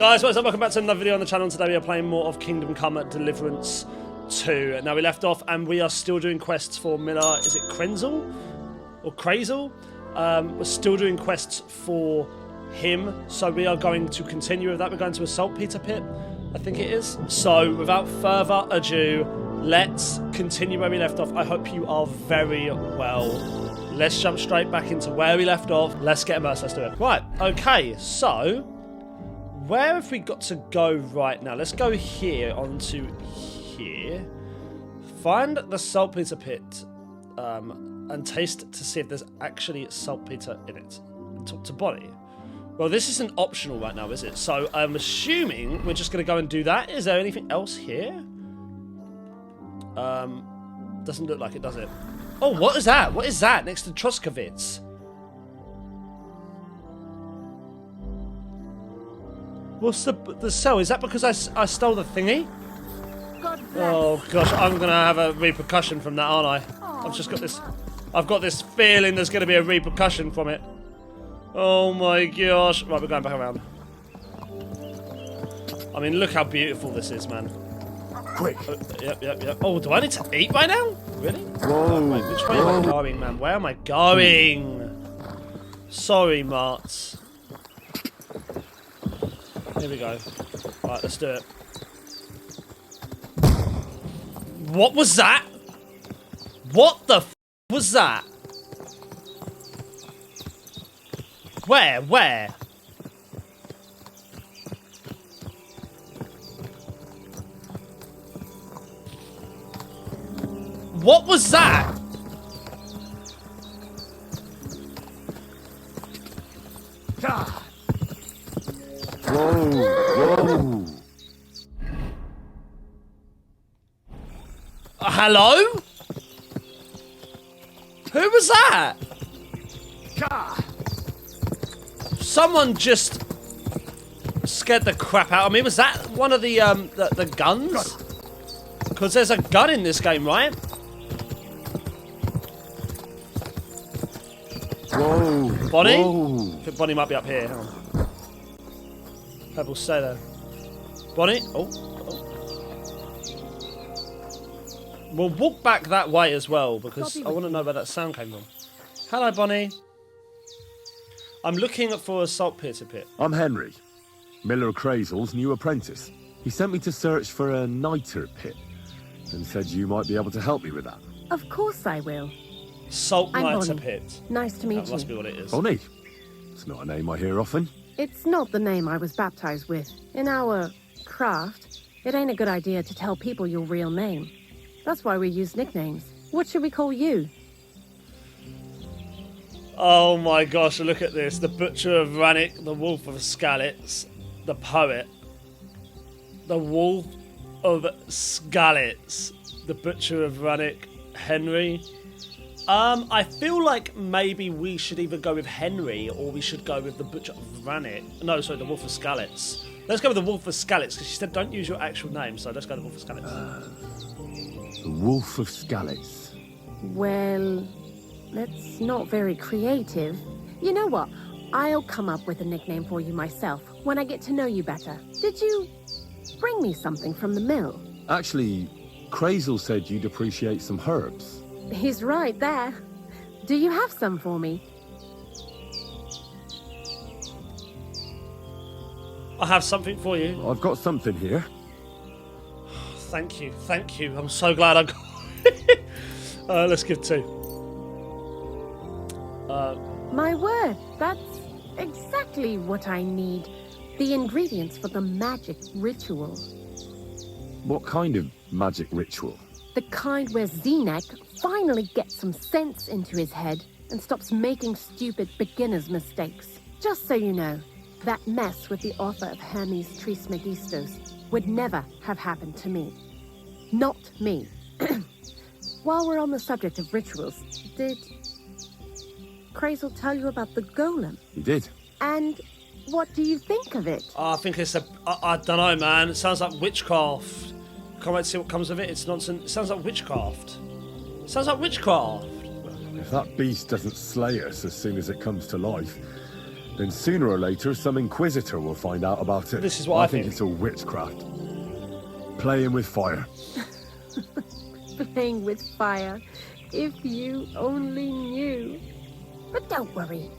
Guys, what's up? Welcome back to another video on the channel. Today we are playing more of Kingdom Come Deliverance 2. Now we left off and we are still doing quests for Miller. Is it Krenzel? Or Krazel? We're still doing quests for him. So we are going to continue with that. We're going to a Saltpetre pit, I think it is. So without further ado, let's continue where we left off. I hope you are very well. Let's jump straight back into where we left off. Let's get immersed. Let's do it. Right. Okay. So where have we got to go right now? Let's go here onto here. Find the saltpeter pit and taste to see if there's actually saltpeter in it. And talk to Bonnie. Well, this isn't optional right now, is it? So I'm assuming we're just going to go and do that. Is there anything else here? Doesn't look like it, does it? Oh, what is that? What is that next to Troskovitz? What's the cell? Is that because I stole the thingy? Oh gosh, I'm gonna have a repercussion from that, aren't I? I've got this feeling there's gonna be a repercussion from it. Oh my gosh. Right, we're going back around. I mean, look how beautiful this is, man. Quick. Yep. Oh, do I need to eat right now? Really? Whoa. Wait, which way am I going, man? Where am I going? Sorry, Mart. Here we go. Right, let's do it. What was that? What the f was that? Where? What was that? God. Whoa. Hello? Who was that? God. Someone just scared the crap out of me. Was that one of the guns? Because there's a gun in this game, right? Whoa. Bonnie? Whoa. I think Bonnie might be up here. Hang on. Pebble, stay there. Bonnie? Oh. We'll walk back that way as well, because I want to know where that sound came from. Hello, Bonnie. I'm looking for a saltpeter pit. I'm Henry, Miller Krazel's new apprentice. He sent me to search for a niter pit and said you might be able to help me with that. Of course I will. Salt I'm niter Bonnie. pit. Nice to meet That you. must be what it is. Bonnie. It's not a name I hear often. It's not the name I was baptized with. In our craft, it ain't a good idea to tell people your real name. That's why we use nicknames. What should we call you? Oh my gosh, look at this. The Butcher of Rannick, the Wolf of Skalitz, the Poet. The Wolf of Skalitz, the Butcher of Rannick, Henry. I feel like maybe we should either go with Henry or we should go with the Butcher of Rannick. No, sorry, the Wolf of Skalitz. Let's go with the Wolf of Skalitz because she said don't use your actual name, so let's go with the Wolf of Skalitz. The Wolf of Skalitz. Well, that's not very creative. You know what? I'll come up with a nickname for you myself when I get to know you better. Did you bring me something from the mill? Actually, Krazel said you'd appreciate some herbs. He's right there. Do you have some for me? I have something for you. I've got something here. Thank you. I'm so glad I got it. Let's give two. My word, that's exactly what I need. The ingredients for the magic ritual. What kind of magic ritual? The kind where Zenek finally gets some sense into his head and stops making stupid beginner's mistakes. Just so you know, that mess with the author of Hermes Trismegistos would never have happened to me. Not me. While we're on the subject of rituals, did Krazel tell you about the golem? He did. And what do you think of it? I think it's I don't know, man. It sounds like witchcraft. Can't wait to see what comes of it. It's nonsense. It sounds like witchcraft. If that beast doesn't slay us as soon as it comes to life, Then sooner or later, some inquisitor will find out about it. This is what I think. It's all witchcraft. Playing with fire. Playing with fire. If you only knew. But don't worry.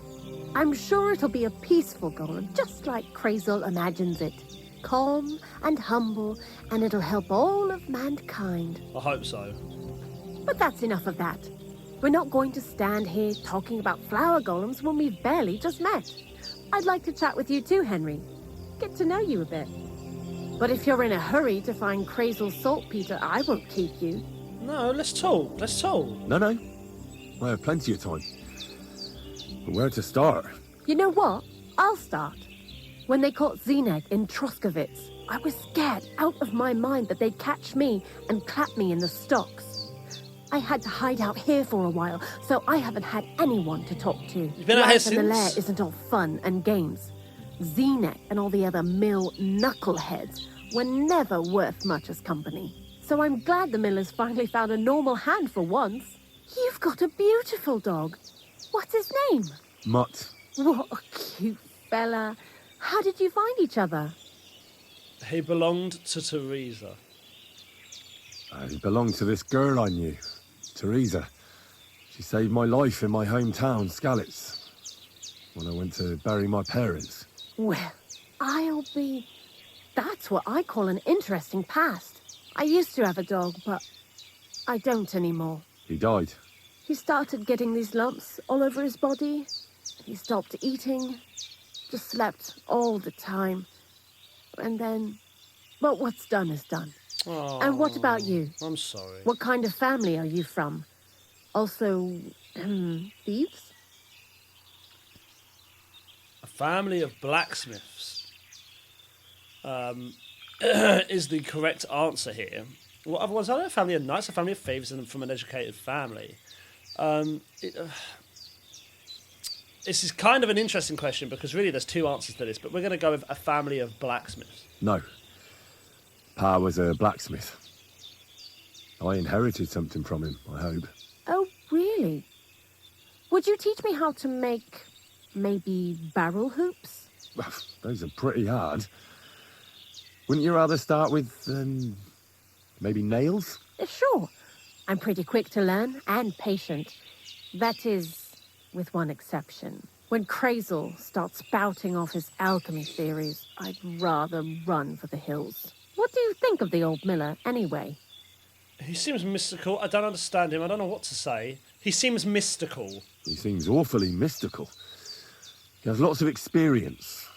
I'm sure it'll be a peaceful golem, just like Crazel imagines it. Calm and humble, and it'll help all of mankind. I hope so. But that's enough of that. We're not going to stand here talking about flower golems when we've barely just met. I'd like to chat with you too, Henry. Get to know you a bit. But if you're in a hurry to find Crazel's saltpetre, I won't keep you. No, let's talk. Let's talk. No. I have plenty of time. But where to start? You know what? I'll start. When they caught Zineg in Troskovitz, I was scared out of my mind that they'd catch me and clap me in the stocks. I had to hide out here for a while, so I haven't had anyone to talk to. You've been out here Life in the lair since? isn't all fun and games. Zineg and all the other mill knuckleheads were never worth much as company. So I'm glad the millers finally found a normal hand for once. You've got a beautiful dog. What's his name? Mutt. What a cute fella. How did you find each other? He belonged to Teresa. He belonged to this girl I knew, Teresa. She saved my life in my hometown, Skalitz, when I went to bury my parents. Well, I'll be... That's what I call an interesting past. I used to have a dog, but I don't anymore. He died. He started getting these lumps all over his body. He stopped eating, just slept all the time. And then, well, what's done is done. Oh, And what about you? I'm sorry. What kind of family are you from? Also, thieves? A family of blacksmiths is the correct answer here. Well, otherwise, I don't know, a family of knights, a family of thieves, and from an educated family. This is kind of an interesting question because really there's two answers to this, but we're going to go with a family of blacksmiths. No. Pa was a blacksmith. I inherited something from him, I hope. Oh, really? Would you teach me how to make, maybe, barrel hoops? Those are pretty hard. Wouldn't you rather start with, maybe nails? Sure. I'm pretty quick to learn and patient. That is, with one exception. When Crazel starts spouting off his alchemy theories, I'd rather run for the hills. What do you think of the old miller, anyway? He seems mystical. I don't understand him. I don't know what to say. He seems mystical. He seems awfully mystical. He has lots of experience,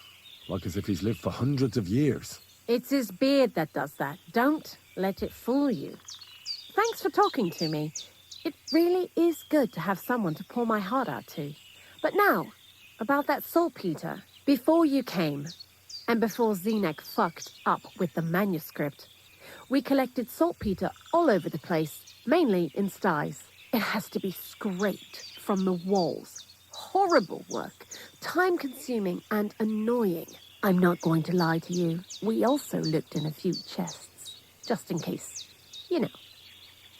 like as if he's lived for hundreds of years. It's his beard that does that. Don't let it fool you. Thanks for talking to me. It really is good to have someone to pour my heart out to. But now, about that saltpetre. Before you came, and before Zineg fucked up with the manuscript, we collected saltpetre all over the place, mainly in sties. It has to be scraped from the walls. Horrible work, time-consuming and annoying. I'm not going to lie to you. We also looked in a few chests, just in case, you know.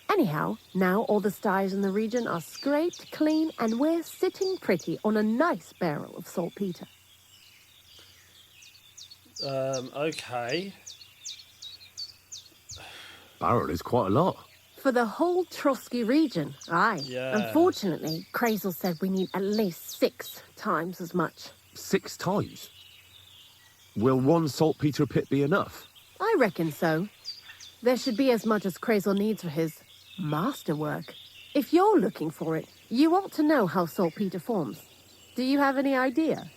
Anyhow, now all the sties in the region are scraped clean and we're sitting pretty on a nice barrel of saltpetre. Okay. Barrel is quite a lot. For the whole Trotsky region, aye. Yeah. Unfortunately, Crazel said we need at least 6 times as much. 6 times? Will one saltpetre pit be enough? I reckon so. There should be as much as Crazel needs for his masterwork. If you're looking for it, you ought to know how saltpetre forms. Do you have any idea?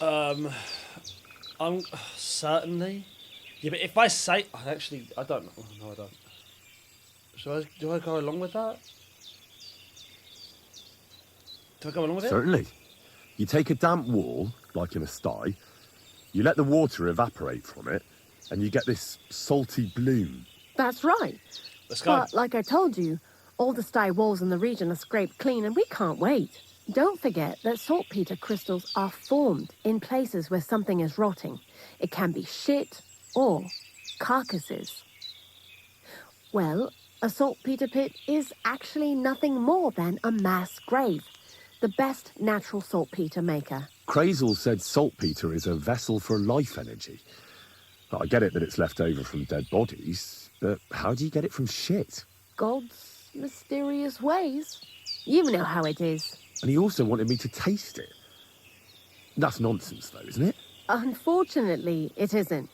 I'm certainly. Yeah, but if I say, I don't know. No, I don't. Do I go along with that? Do I go along with it? Certainly. You take a damp wall, like in a sty, you let the water evaporate from it, and you get this salty bloom. That's right. Let's go. But like I told you, all the sty walls in the region are scraped clean and we can't wait. Don't forget that saltpetre crystals are formed in places where something is rotting. It can be shit or carcasses. Well, a saltpetre pit is actually nothing more than a mass grave. the best natural saltpetre maker. Crazel said saltpetre is a vessel for life energy. I get it that it's left over from dead bodies, but how do you get it from shit? God's mysterious ways. You know how it is. And he also wanted me to taste it. That's nonsense, though, isn't it? Unfortunately, it isn't.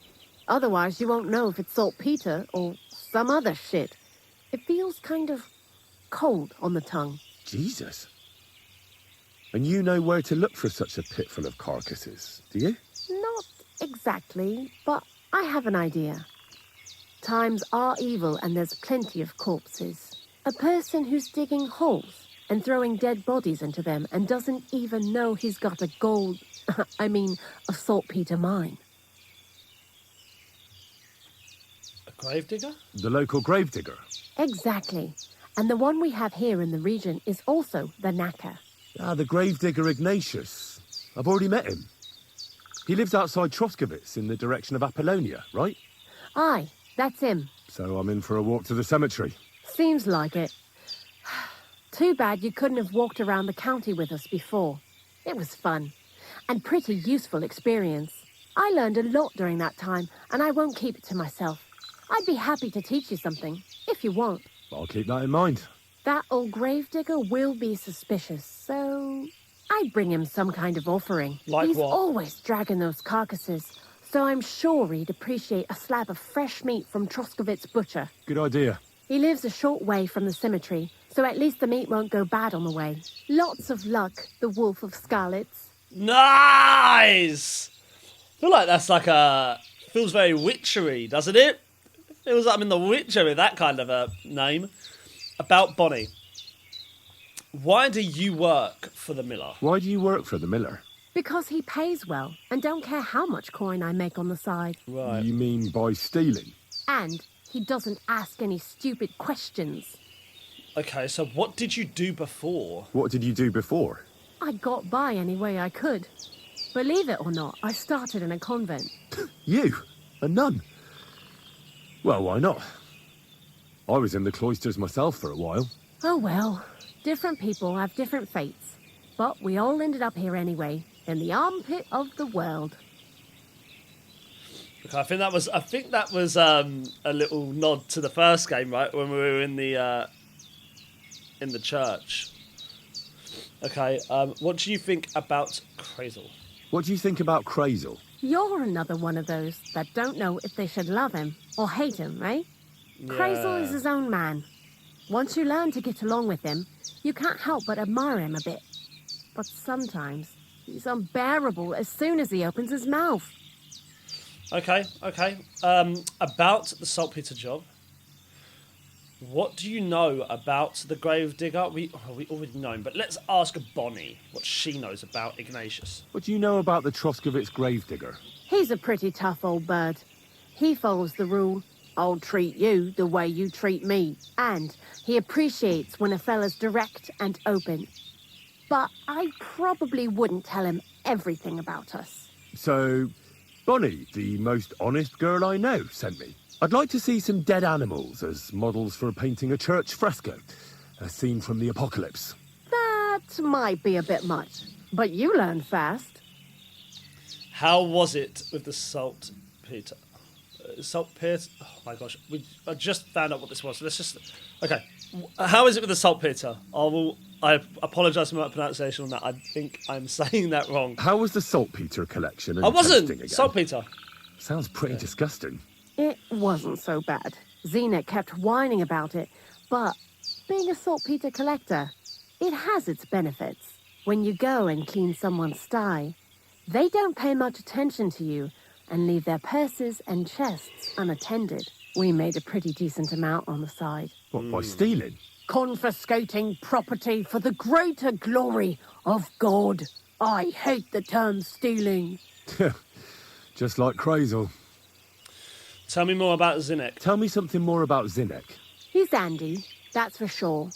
Otherwise, you won't know if it's saltpetre or some other shit. It feels kind of cold on the tongue. Jesus. And you know where to look for such a pit full of carcasses, do you? Not exactly, but I have an idea. Times are evil and there's plenty of corpses. A person who's digging holes and throwing dead bodies into them and doesn't even know he's got a a saltpetre mine. A gravedigger? The local gravedigger? Exactly. And the one we have here in the region is also the knacker. Ah, the gravedigger Ignatius. I've already met him. He lives outside Troskowitz in the direction of Apollonia, right? Aye, that's him. So I'm in for a walk to the cemetery. Seems like it. Too bad you couldn't have walked around the county with us before. It was fun. And pretty useful experience. I learned a lot during that time, and I won't keep it to myself. I'd be happy to teach you something, if you want. I'll keep that in mind. That old gravedigger will be suspicious, so I'd bring him some kind of offering. Like He's what? always dragging those carcasses, so I'm sure he'd appreciate a slab of fresh meat from Troskowitz Butcher. Good idea. He lives a short way from the cemetery, so at least the meat won't go bad on the way. Lots of luck, the Wolf of Scarlets. Nice! I feel like that's like feels very witchery, doesn't it? Feels like I'm in The Witcher with that kind of a name. About Bonnie. Why do you work for the miller? Why do you work for the miller? Because he pays well, and don't care how much coin I make on the side. Right. You mean by stealing? And he doesn't ask any stupid questions. Okay, so what did you do before? What did you do before? I got by any way I could. Believe it or not, I started in a convent. You? A nun? Well, why not? I was in the cloisters myself for a while. Oh well, different people have different fates. But we all ended up here anyway, in the armpit of the world. Okay, I think that was a little nod to the first game, right? When we were in the church. Okay, what do you think about Crazel? What do you think about Crazel? You're another one of those that don't know if they should love him or hate him, right? Crazel is his own man. Once you learn to get along with him, you can't help but admire him a bit. But sometimes he's unbearable as soon as he opens his mouth. Okay. About the saltpetre job. What do you know about the gravedigger? We already know him, but let's ask Bonnie what she knows about Ignatius. What do you know about the Troskowitz gravedigger? He's a pretty tough old bird. He follows the rule, I'll treat you the way you treat me. And he appreciates when a fella's direct and open. But I probably wouldn't tell him everything about us. So, Bonnie, the most honest girl I know, sent me. I'd like to see some dead animals as models for painting a church fresco. A scene from the apocalypse. That might be a bit much, but you learn fast. How was it with the saltpetre? Saltpetre? Oh my gosh, I just found out what this was. Let's just... Okay, how is it with the saltpetre? I apologise for my pronunciation on that. I think I'm saying that wrong. How was the saltpetre collection? And I wasn't! tasting again? Saltpetre. Sounds pretty disgusting. It wasn't so bad. Zenek kept whining about it, but being a saltpetre collector, it has its benefits. When you go and clean someone's sty, they don't pay much attention to you and leave their purses and chests unattended. We made a pretty decent amount on the side. What, by stealing? Confiscating property for the greater glory of God. I hate the term stealing. Just like Crazel. Tell me more about Zinek. Tell me something more about Zinek. He's Andy, that's for sure.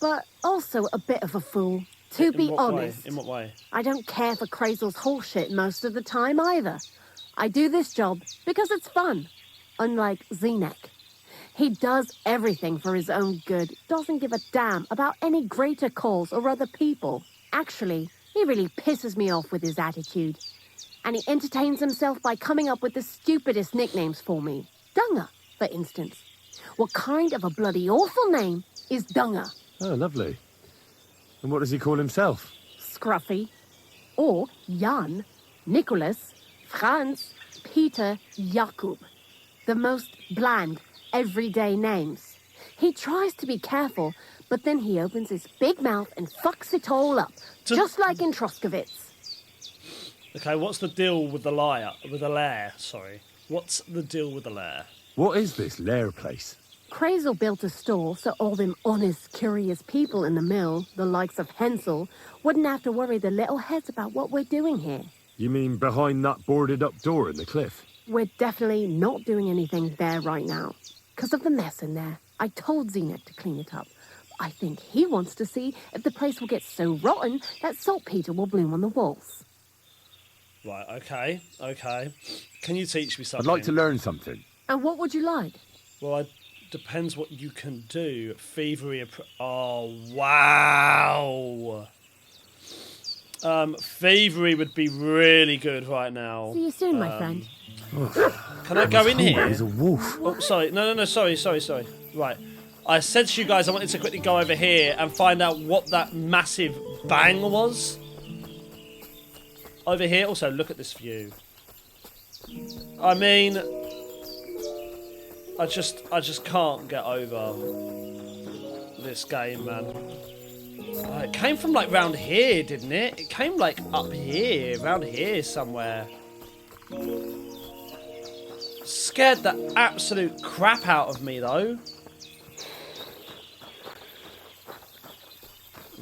But also a bit of a fool. To be honest. In what way? I don't care for Crazel's horseshit most of the time either. I do this job because it's fun. Unlike Zenek. He does everything for his own good, doesn't give a damn about any greater cause or other people. Actually, he really pisses me off with his attitude. And he entertains himself by coming up with the stupidest nicknames for me. Dunger, for instance. What kind of a bloody awful name is Dunger? Oh, lovely. And what does he call himself? Scruffy. Or Jan, Nicholas, Franz, Peter, Jakub. The most bland, everyday names. He tries to be careful, but then he opens his big mouth and fucks it all up, just like in Troskowitz. Okay, what's the deal with the lair? Sorry. What's the deal with the lair? What is this lair place? Crazel built a store so all them honest, curious people in the mill, the likes of Hensel, wouldn't have to worry their little heads about what we're doing here. You mean behind that boarded up door in the cliff? We're definitely not doing anything there right now. Because of the mess in there. I told Zenith to clean it up. I think he wants to see if the place will get so rotten that saltpetre will bloom on the walls. Right, okay. Can you teach me something? I'd like to learn something. And what would you like? Well, depends what you can do. Thievery... Oh, wow! Thievery would be really good right now. See you soon, my friend. Can I go in here? He's a wolf. Oh, sorry. No, sorry. Right. I said to you guys I wanted to quickly go over here and find out what that massive bang was. Over here. Also, look at this view. I mean... I just can't get over this game, man. It came from, like, round here, didn't it? It came, like, up here. Round here somewhere. Scared the absolute crap out of me, though.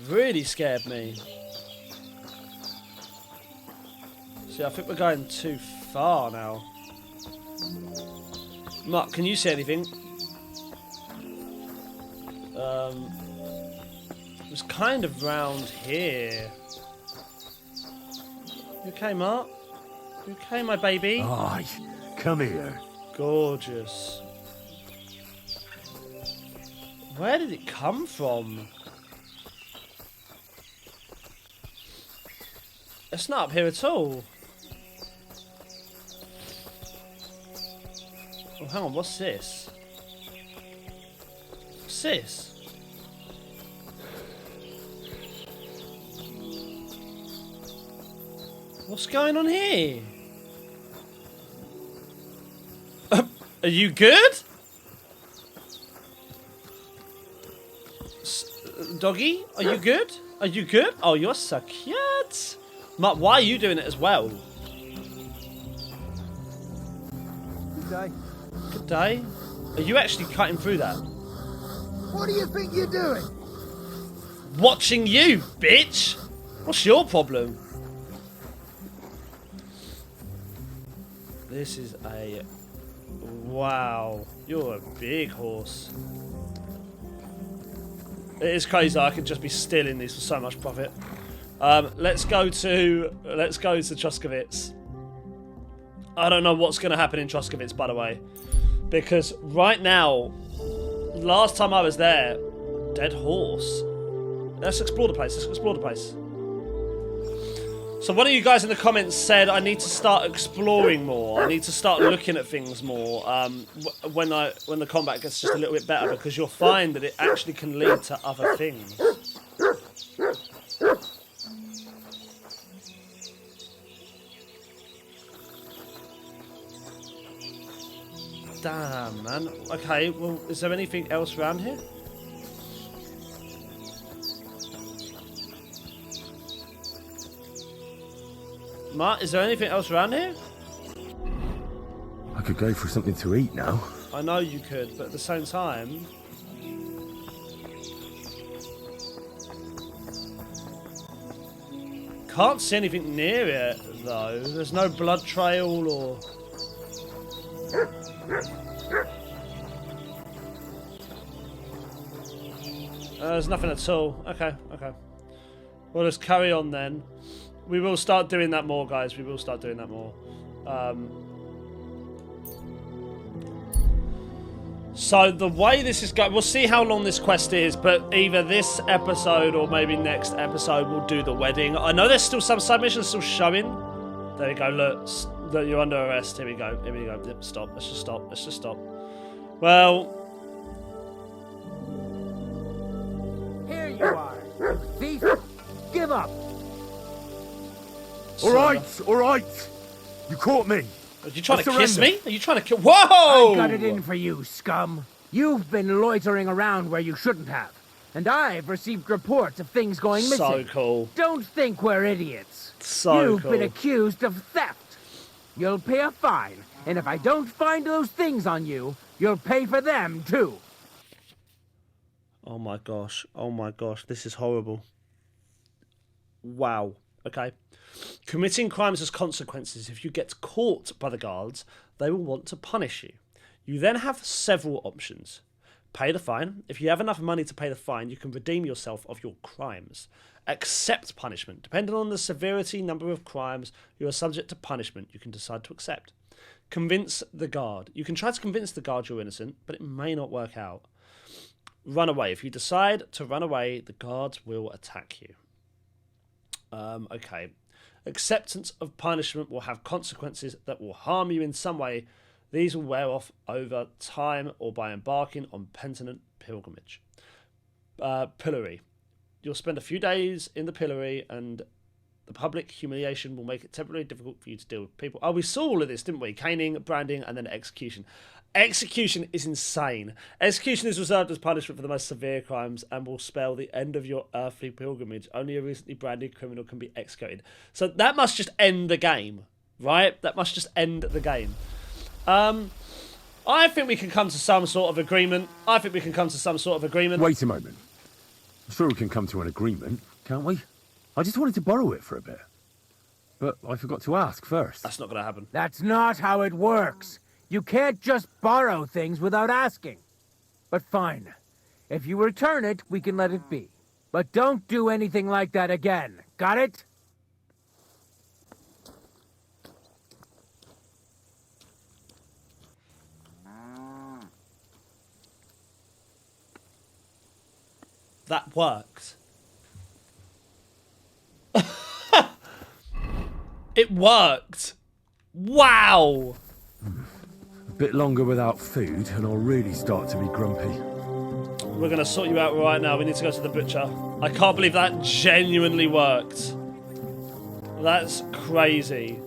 Really scared me. See, I think we're going too far now. Mark, can you see anything? It was kind of round here. You okay, Mark? You okay, my baby? Aye, come here. Gorgeous. Where did it come from? It's not up here at all. Oh, hang on, what's this? What's this? What's going on here? Are you good? Doggy, are you good? Are you good? Oh, you're so cute. Mark, why are you doing it as well? Good day. Good day. Are you actually cutting through that? What do you think you're doing? Watching you, bitch! What's your problem? This is a... Wow. You're a big horse. It is crazy. I could just be stealing these for so much profit. Let's go to Troskowitz. I don't know what's going to happen in Troskowitz, by the way, because right now, last time I was there, dead horse. Let's explore the place. So one of you guys in the comments said I need to start exploring more. I need to start looking at things more when the combat gets just a little bit better, because you'll find that it actually can lead to other things. Damn, man. Okay, well, is there anything else around here? Matt, is there anything else around here? I could go for something to eat now. I know you could, but at the same time... Can't see anything near it, though. There's no blood trail or... There's nothing at all. Okay. Well, let's carry on then. We will start doing that more, guys. We will start doing that more. So the way this is going, we'll see how long this quest is, but either this episode or maybe next episode we'll do the wedding. I know there's still some submissions still showing. There we go, look, you're under arrest. Here we go, Yep, stop, let's just stop. Well... Here you are, you thief. Give up. All right. You caught me. Are you trying I to kiss surrender. me? Are you trying to kill... Whoa! I got it in for you, scum. You've been loitering around where you shouldn't have. And I've received reports of things going missing. So cool. Don't think we're idiots. So You've cool. been accused of theft. You'll pay a fine. And if I don't find those things on you, you'll pay for them, too. Oh my gosh, this is horrible. Wow. Okay. Committing crimes has consequences. If you get caught by the guards, they will want to punish you. You then have several options. Pay the fine. If you have enough money to pay the fine, you can redeem yourself of your crimes. Accept punishment. Depending on the severity, number of crimes you are subject to punishment, you can decide to accept. Convince the guard. You can try to convince the guard you're innocent, but it may not work out. Run away. If you decide to run away, the guards will attack you. Okay. Acceptance of punishment will have consequences that will harm you in some way. These will wear off over time or by embarking on penitent pilgrimage. Pillory. You'll spend a few days in the pillory and the public humiliation will make it temporarily difficult for you to deal with people. Oh, we saw all of this, didn't we? Caning, branding, and then execution. Execution is insane. Execution is reserved as punishment for the most severe crimes and will spell the end of your earthly pilgrimage. Only a recently branded criminal can be executed. So that must just end the game, right? That must just end the game. I think we can come to some sort of agreement. Wait a moment. I'm sure we can come to an agreement, can't we? I just wanted to borrow it for a bit. But I forgot to ask first. That's not going to happen. That's not how it works. You can't just borrow things without asking. But fine. If you return it, we can let it be. But don't do anything like that again. Got it? That worked. It worked. Wow. A bit longer without food, and I'll really start to be grumpy. We're going to sort you out right now. We need to go to the butcher. I can't believe that genuinely worked. That's crazy.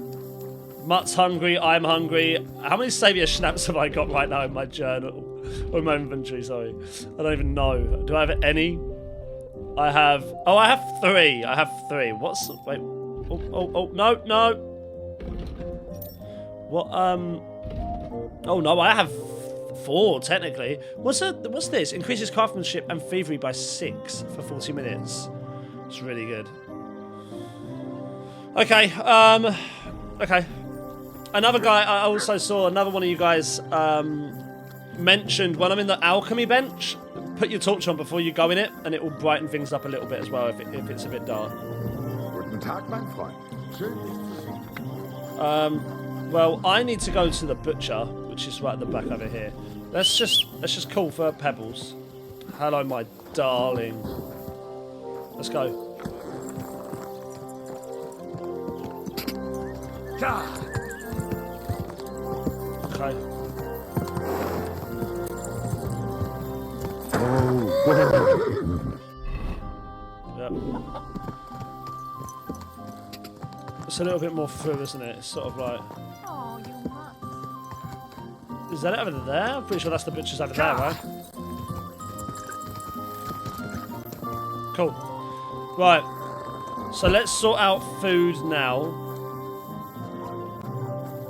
Mutt's hungry. I'm hungry. How many Saviour Schnapps have I got right now in my journal? Or in my inventory, sorry. I don't even know. Do I have any? I have 3. I have 3. What's... Wait. Oh, no. What, Oh, no, I have 4, technically. What's this? Increases craftsmanship and thievery by 6 for 40 minutes. It's really good. Okay, okay. Another guy, I also saw another one of you guys, mentioned when I'm in the alchemy bench, put your torch on before you go in it, and it will brighten things up a little bit as well if it's a bit dark. Guten Tag, mein Freund. Schön, dich zu sehen. Well, I need to go to the butcher, which is right at the back over here. Let's just call for Pebbles. Hello, my darling. Let's go. Okay. Yep. It's a little bit more through, isn't it? It's sort of like... Oh, you must. Is that it over there? I'm pretty sure that's the butcher's over there, right? Cool. Right. So let's sort out food now.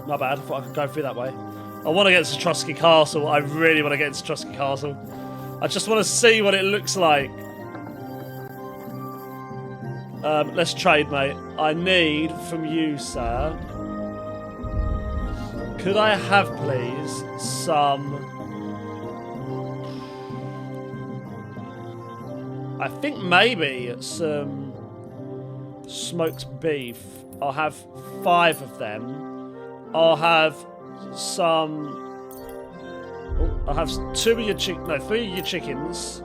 My bad. I thought I could go through that way. I want to get to Trusky Castle. I really want to get into Trusky Castle. I just want to see what it looks like. Let's trade, mate. I need from you, sir. Could I have, please, some... I think maybe some smoked beef. I'll have 5 of them. I'll have some Oh, I'll have 2 of your 3 of your chickens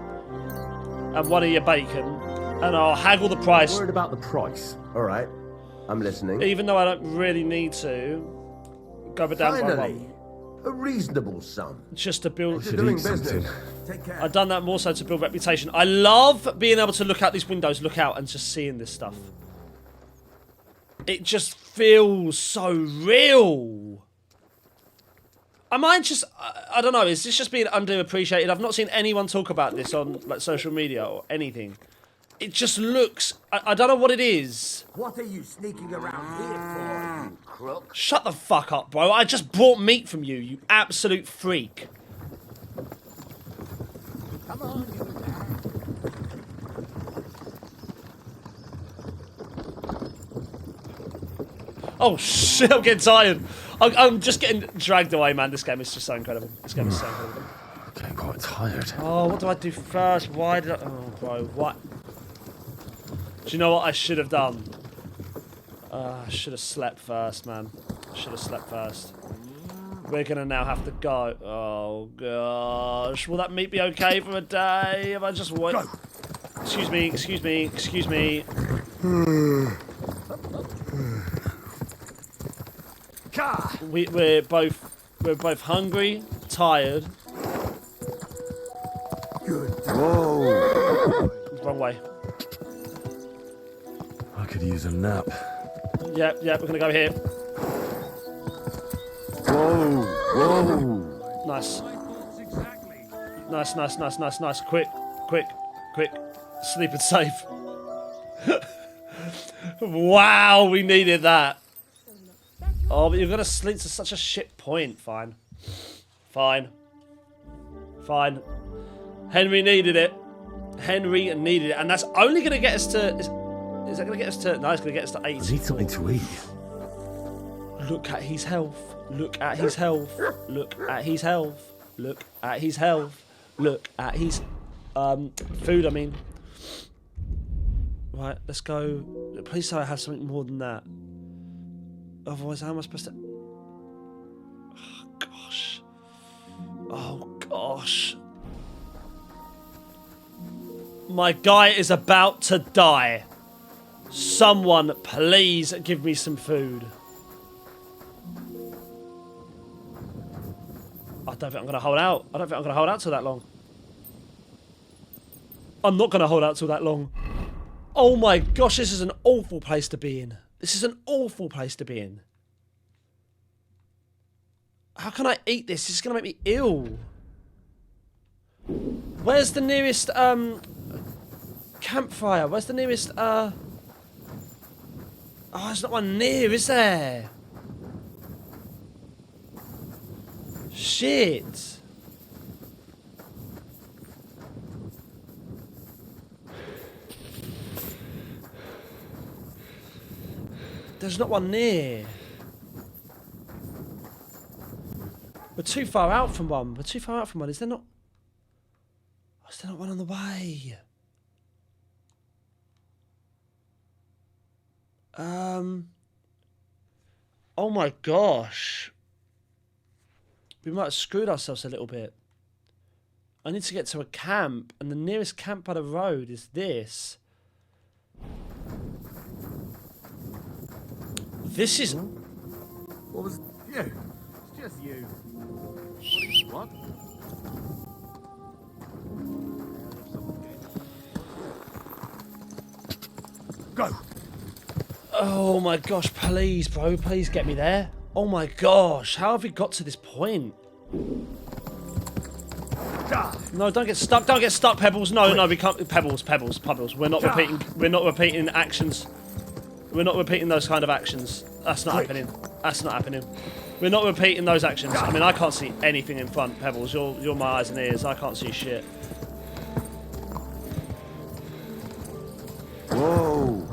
and 1 of your bacon, and I'll haggle the price. Worried about the price? All right, I'm listening. Even though I don't really need to go down by Finally, 1. a reasonable sum. Just to build. You're doing eat something. business. Take care. I've done that more so to build reputation. I love being able to look out these windows, look out, and just seeing this stuff. It just feels so real. Am I just... I don't know, is this just being underappreciated? I've not seen anyone talk about this on like social media or anything. It just looks... I don't know what it is. What are you sneaking around here for, you crook? Shut the fuck up, bro. I just brought meat from you, you absolute freak. Come on, you lad. Oh shit, I'm getting tired. I'm just getting dragged away, man. This game is just so incredible. This game is so incredible. I'm getting quite tired. Oh, what do I do first? Why did I... Oh, bro, what? Do you know what I should have done? I should have slept first, man. I should have slept first. We're gonna now have to go. Oh, gosh. Will that meat be okay for a day? If I just wait... Excuse me, excuse me, excuse me. We're both hungry, tired. Good. Whoa! Wrong way. I could use a nap. Yep, we're gonna go here. Whoa! Whoa! Nice. Nice. Quick. Sleep and safe. Wow, we needed that. Oh, but you're gonna sleep to such a shit point. Fine. Henry needed it. And that's only gonna get us to... Is that gonna get us to... No, it's gonna get us to 8. I need something to eat. Look at his health. Look at his health. Look at his health. Look at his health. Look at his food, I mean. Right, let's go. Please say I have something more than that. Otherwise, how am I supposed to... Oh, gosh. My guy is about to die. Someone, please give me some food. I don't think I'm going to hold out. I don't think I'm going to hold out till that long. I'm not going to hold out till that long. Oh my gosh, this is an awful place to be in. This is an awful place to be in. How can I eat this? This is going to make me ill. Where's the nearest campfire? Where's the nearest Oh, there's not one near, is there? Shit. There's not one near. We're too far out from one. Is there not? Oh, is there not one on the way? Oh my gosh. We might have screwed ourselves a little bit. I need to get to a camp, and the nearest camp by the road is this. This is... What was you? It's just you. What? Go. Oh my gosh, please, bro. Please get me there. Oh my gosh, how have we got to this point? No, don't get stuck. Don't get stuck, Pebbles. No, we can't. Pebbles. We're not repeating actions. We're not repeating those kind of actions. That's not happening. We're not repeating those actions. I mean, I can't see anything in front, Pebbles. You're my eyes and ears. I can't see shit. Whoa!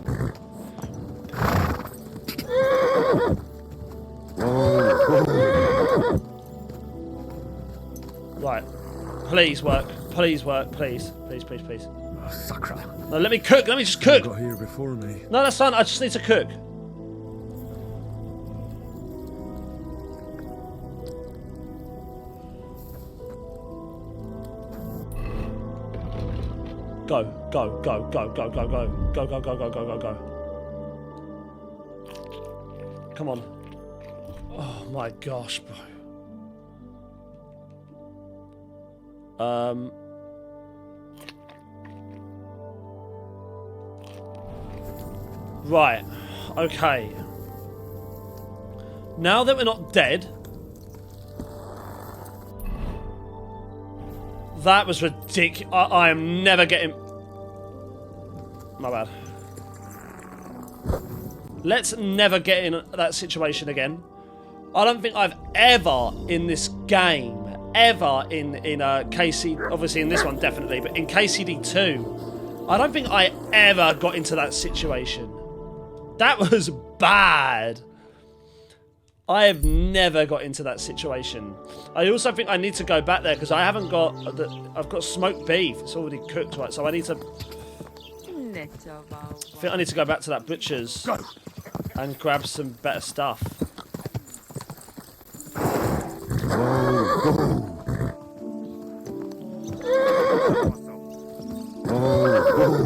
Right. Please work. Please. Oh, sacre. No, let me cook. Let me just cook. Got here before me. No, that's fine. I just need to cook. Go, go, go, go, go, go, go. Go, go, go, go, go, go, go. Come on. Oh my gosh, bro. Right. Okay. Now that we're not dead. That was ridiculous. I am never getting... My bad. Let's never get in that situation again. I don't think I've ever in this game, ever in KC, obviously in this one definitely, but in KCD 2, I don't think I ever got into that situation. That was bad. I have never got into that situation. I also think I need to go back there because I haven't got I've got smoked beef. It's already cooked, right? So I need to. I think I need to go back to that butcher's and grab some better stuff.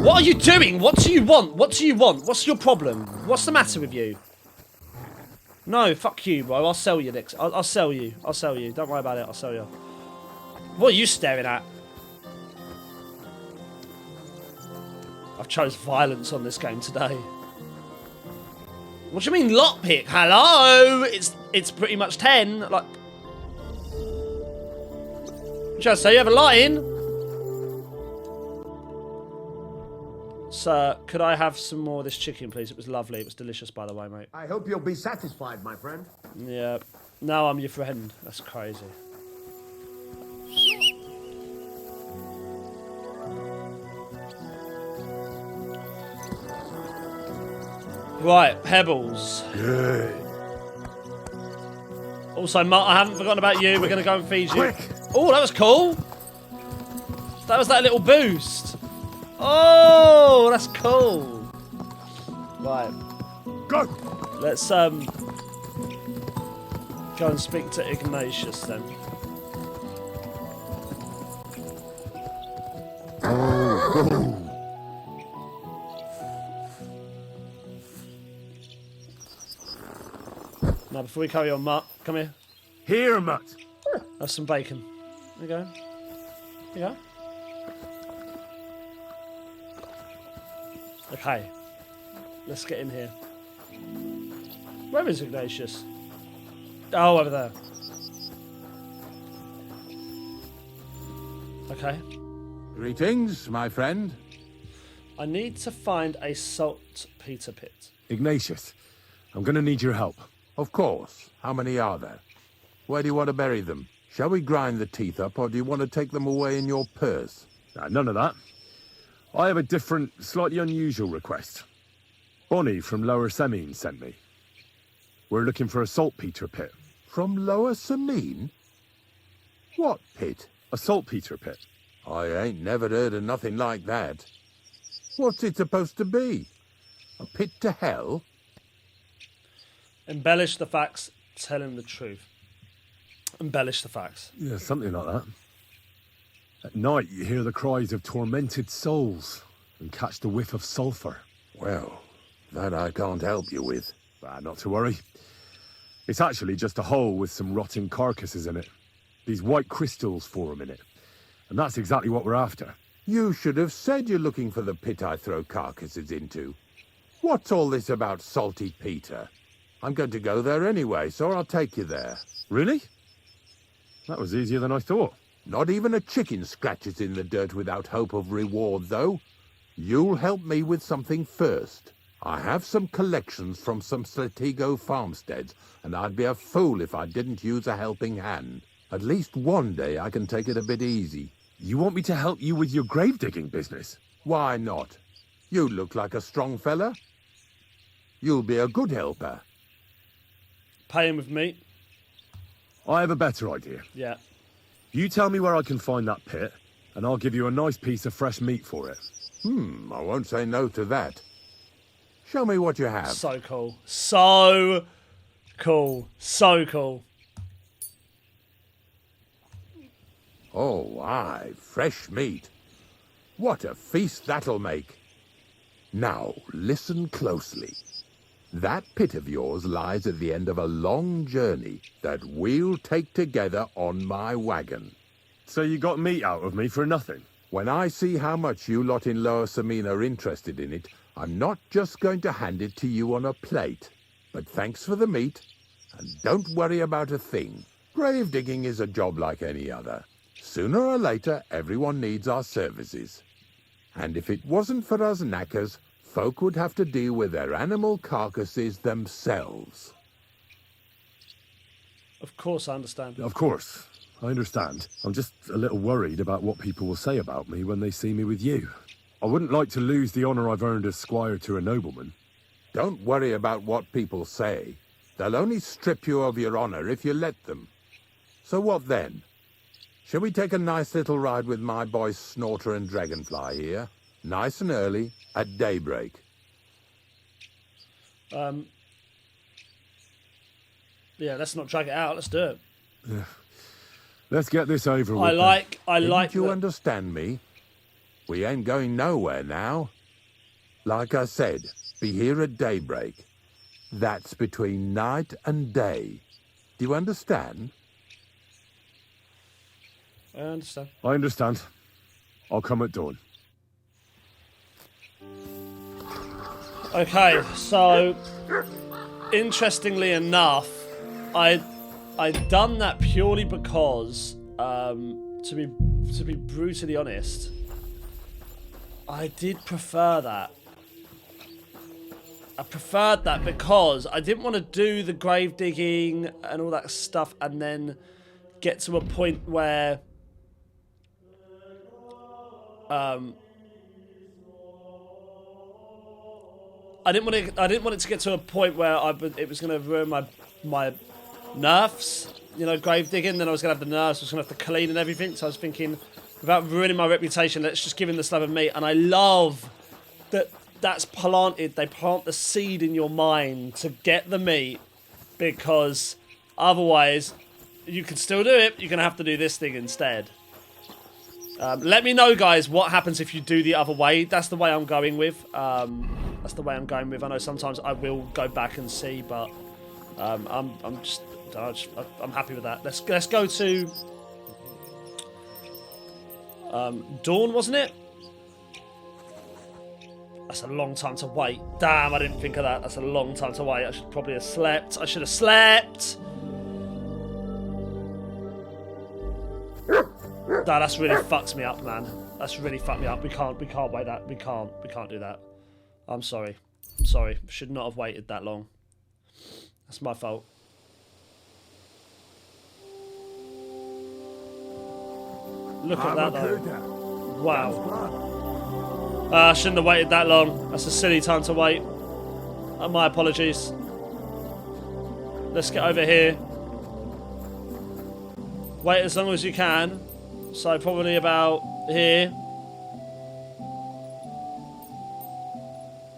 What are you doing? What do you want? What do you want? What's your problem? What's the matter with you? No, fuck you, bro. I'll sell you next. I'll sell you. I'll sell you. Don't worry about it. I'll sell you. What are you staring at? I've chose violence on this game today. What do you mean lockpick? Hello? It's pretty much 10. Like, just say you have a lot in. Sir, could I have some more of this chicken, please? It was lovely. It was delicious, by the way, mate. I hope you'll be satisfied, my friend. Yeah. Now I'm your friend. That's crazy. Right, pebbles. Good. Also, Mutt, I haven't forgotten about you. We're going to go and feed you. Quick. Oh, that was cool. That was that little boost. Oh, that's cool. Right. Go. Let's go and speak to Ignatius then. Now, before we carry on, Mutt, come here. Here, Mutt. Have some bacon. There you go. There you go. Okay. Let's get in here. Where is Ignatius? Oh, over there. Okay. Greetings, my friend. I need to find a saltpetre pit. Ignatius, I'm gonna need your help. Of course. How many are there? Where do you want to bury them? Shall we grind the teeth up, or do you want to take them away in your purse? None of that. I have a different, slightly unusual request. Bonnie from Lower Semine sent me. We're looking for a saltpetre pit. From Lower Semine? What pit? A saltpetre pit. I ain't never heard of nothing like that. What's it supposed to be? A pit to hell? Embellish the facts, tell him the truth. Embellish the facts. Yeah, something like that. At night, you hear the cries of tormented souls and catch the whiff of sulphur. Well, that I can't help you with. Not to worry. It's actually just a hole with some rotting carcasses in it. These white crystals form in it. And that's exactly what we're after. You should have said you're looking for the pit I throw carcasses into. What's all this about salty Peter? I'm going to go there anyway, so I'll take you there. Really? That was easier than I thought. Not even a chicken scratches in the dirt without hope of reward, though. You'll help me with something first. I have some collections from some Stratego farmsteads, and I'd be a fool if I didn't use a helping hand. At least one day I can take it a bit easy. You want me to help you with your grave digging business? Why not? You look like a strong fella. You'll be a good helper. Pay him with meat. I have a better idea. Yeah. You tell me where I can find that pit, and I'll give you a nice piece of fresh meat for it. I won't say no to that. Show me what you have. So cool. So cool. So cool. Oh, aye, fresh meat. What a feast that'll make! Now, listen closely. That pit of yours lies at the end of a long journey that we'll take together on my wagon. So you got meat out of me for nothing? When I see how much you lot in Lower Samine are interested in it, I'm not just going to hand it to you on a plate. But thanks for the meat, and don't worry about a thing. Grave digging is a job like any other. Sooner or later, everyone needs our services. And if it wasn't for us knackers, folk would have to deal with their animal carcasses themselves. Of course, I understand. Of course, I understand. I'm just a little worried about what people will say about me when they see me with you. I wouldn't like to lose the honor I've earned as squire to a nobleman. Don't worry about what people say. They'll only strip you of your honor if you let them. So what then? Shall we take a nice little ride with my boys Snorter and Dragonfly here? Nice and early, at daybreak. Yeah, let's not drag it out. Let's do it. Yeah. Let's get this over with. I like. Didn't you understand me? We ain't going nowhere now. Like I said, be here at daybreak. That's between night and day. Do you understand? I understand. I understand. I'll come at dawn. Okay, so interestingly enough, I'd done that purely because, to be brutally honest, I did prefer that. I preferred that because I didn't want to do the grave digging and all that stuff and then get to a point where I didn't want it to get to a point where it was going to ruin my nerfs, you know, grave digging. Then I was going to have the nerfs, I was going to have to clean and everything. So I was thinking, without ruining my reputation, let's just give him the slab of meat. And I love that that's planted. They plant the seed in your mind to get the meat, because otherwise you can still do it. You're going to have to do this thing instead. Let me know, guys, what happens if you do the other way. That's the way I'm going with. That's the way I'm going with. I know sometimes I will go back and see, but I'm happy with that. Let's go to dawn, wasn't it? That's a long time to wait. Damn, I didn't think of that. That's a long time to wait. I should probably have slept. I should have slept. Nah, that's really fucked me up, man. That's really fucked me up. We can't wait that. We can't do that. I'm sorry. I'm sorry. Should not have waited that long. That's my fault. Look at that, though. Wow. I shouldn't have waited that long. That's a silly time to wait. My apologies. Let's get over here. Wait as long as you can. So probably about here.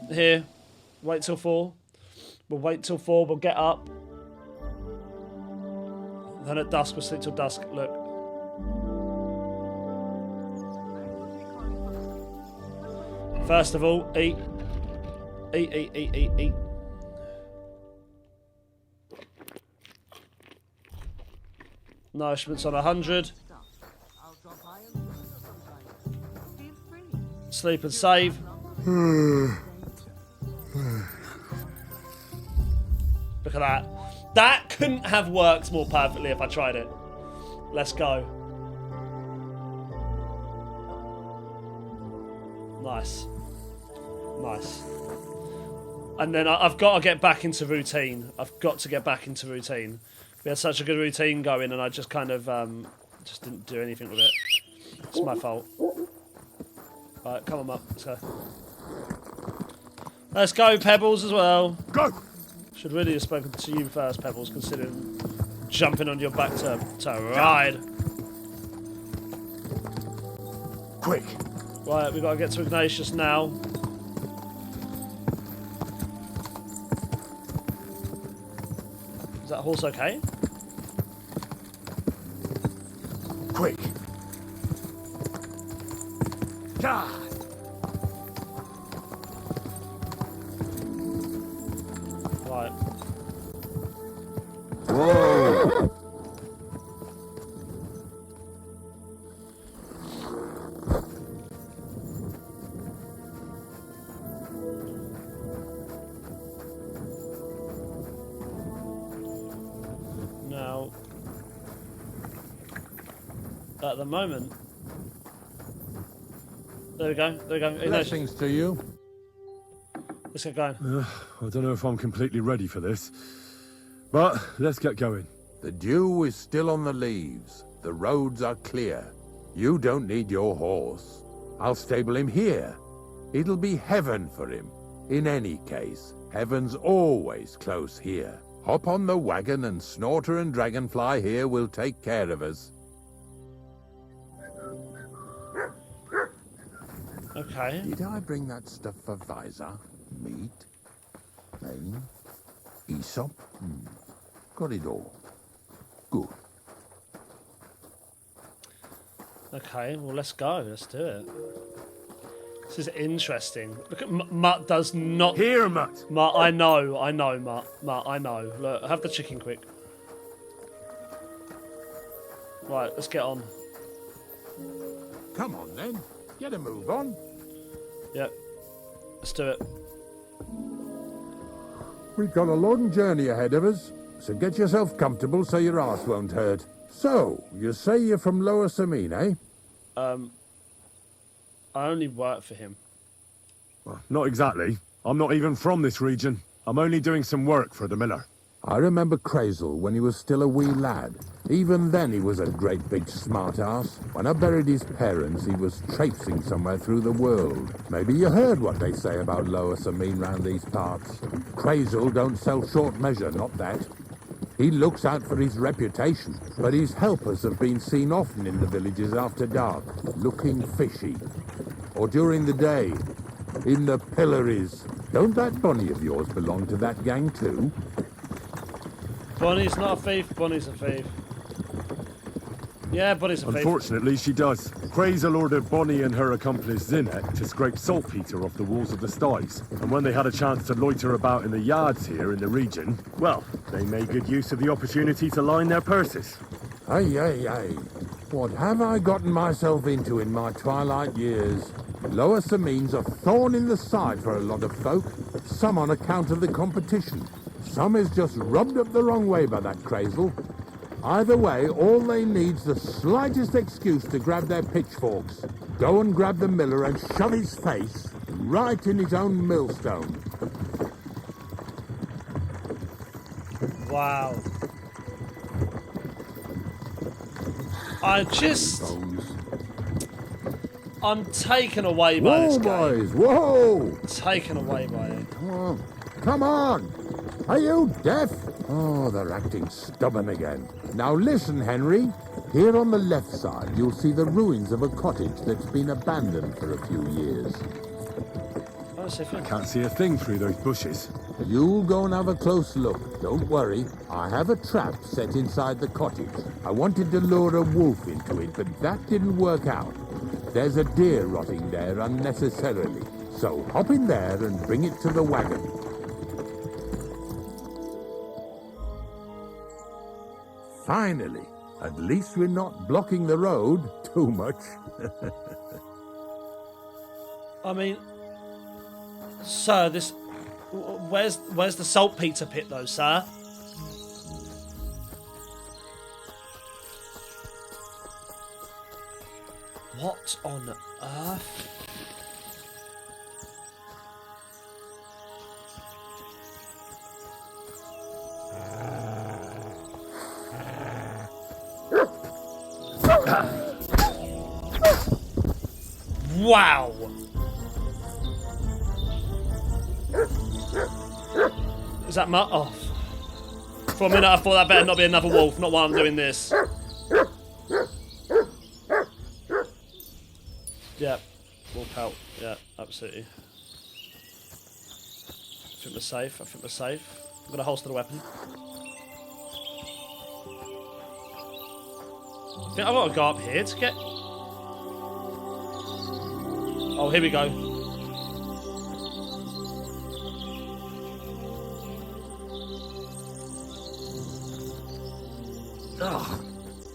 Here. Wait till 4. We'll wait till 4. We'll get up. Then at dusk, we'll sleep till dusk. Look. First of all, eat. Eat. Nourishment's on 100. Sleep and save. Look at that. That couldn't have worked more perfectly if I tried it. Let's go. Nice. Nice. And then I've got to get back into routine. I've got to get back into routine. We had such a good routine going and I just kind of just didn't do anything with it. It's my fault. Alright, come on, Mutt. Let's go. Let's go, Pebbles, as well. Go! Should really have spoken to you first, Pebbles, considering jumping on your back to ride. Quick! Right, we've got to get to Ignatius now. Is that horse okay? Quick! God. Right. Whoa! Now, at the moment, there we go. There we go. Hey, no, Blessings to you. let's get going. I don't know if I'm completely ready for this, but let's get going. The dew is still on the leaves. The roads are clear. You don't need your horse. I'll stable him here. It'll be heaven for him. In any case, heaven's always close here. Hop on the wagon and Snorter and Dragonfly here will take care of us. Okay. Did I bring that stuff for Visor? Meat? Mane? Aesop? Got it all. Good. Okay, well, let's go. Let's do it. This is interesting. Look at Mutt does not... Here, Mutt. Mutt, I know, Mutt. Mutt, I know. Look, have the chicken quick. Right, let's get on. Come on then. Get a move on. Yep. Let's do it. We've got a long journey ahead of us, so get yourself comfortable so your arse won't hurt. So, you say you're from Lower Samine, eh? I only work for him. Well, not exactly. I'm not even from this region. I'm only doing some work for the miller. I remember Crazel when he was still a wee lad. Even then he was a great big smart-ass. When I buried his parents, he was traipsing somewhere through the world. Maybe you heard what they say about Lower Samine round these parts. Crazel don't sell short measure, not that. He looks out for his reputation, but his helpers have been seen often in the villages after dark, looking fishy. Or during the day, in the pillories. Don't that Bonnie of yours belong to that gang too? Bonnie's not a thief. Bonnie's a thief. Yeah, Bonnie's a thief. Unfortunately, she does. Crazel ordered Bonnie and her accomplice Zinnek to scrape saltpetre off the walls of the sties. And when they had a chance to loiter about in the yards here in the region, well, they made good use of the opportunity to line their purses. Ay, ay, ay. What have I gotten myself into in my twilight years? Lower Samine's a thorn in the side for a lot of folk, some on account of the competition. Some is just rubbed up the wrong way by that Crazel. Either way, all they need's the slightest excuse to grab their pitchforks, go and grab the miller and shove his face right in his own millstone. Wow. I'm taken away by this Whoa, game. boys, whoa! Taken away by it. Come on! Are you deaf? Oh, they're acting stubborn again. Now listen, Henry. Here on the left side, you'll see the ruins of a cottage that's been abandoned for a few years. Oh, it's a thing. Can't see a thing through those bushes. You'll go and have a close look. Don't worry. I have a trap set inside the cottage. I wanted to lure a wolf into it, but that didn't work out. There's a deer rotting there unnecessarily. So hop in there and bring it to the wagon. Finally. At least we're not blocking the road too much. I mean, sir, this... Where's the saltpetre pit, though, sir? What on earth? Wow! Is that Mutt? Oh. For a minute I thought that better not be another wolf, not while I'm doing this. Yeah, wolf out. Yeah, absolutely. I think we're safe, I'm gonna holster the weapon. I think I've got to go up here to get... Oh, here we go. Oh,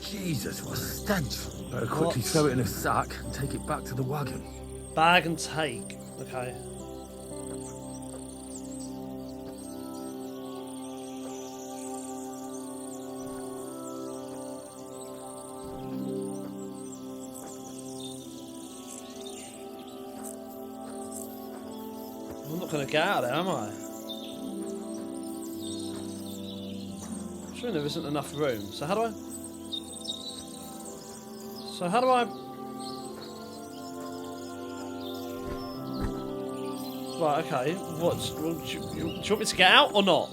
Jesus, what a stench. Better quickly throw it in a sack and take it back to the wagon. Bag and take. Okay. I'm not going to get out of there, am I? I'm sure there isn't enough room. So how do I... Right, okay. What? Well, do you want me to get out or not?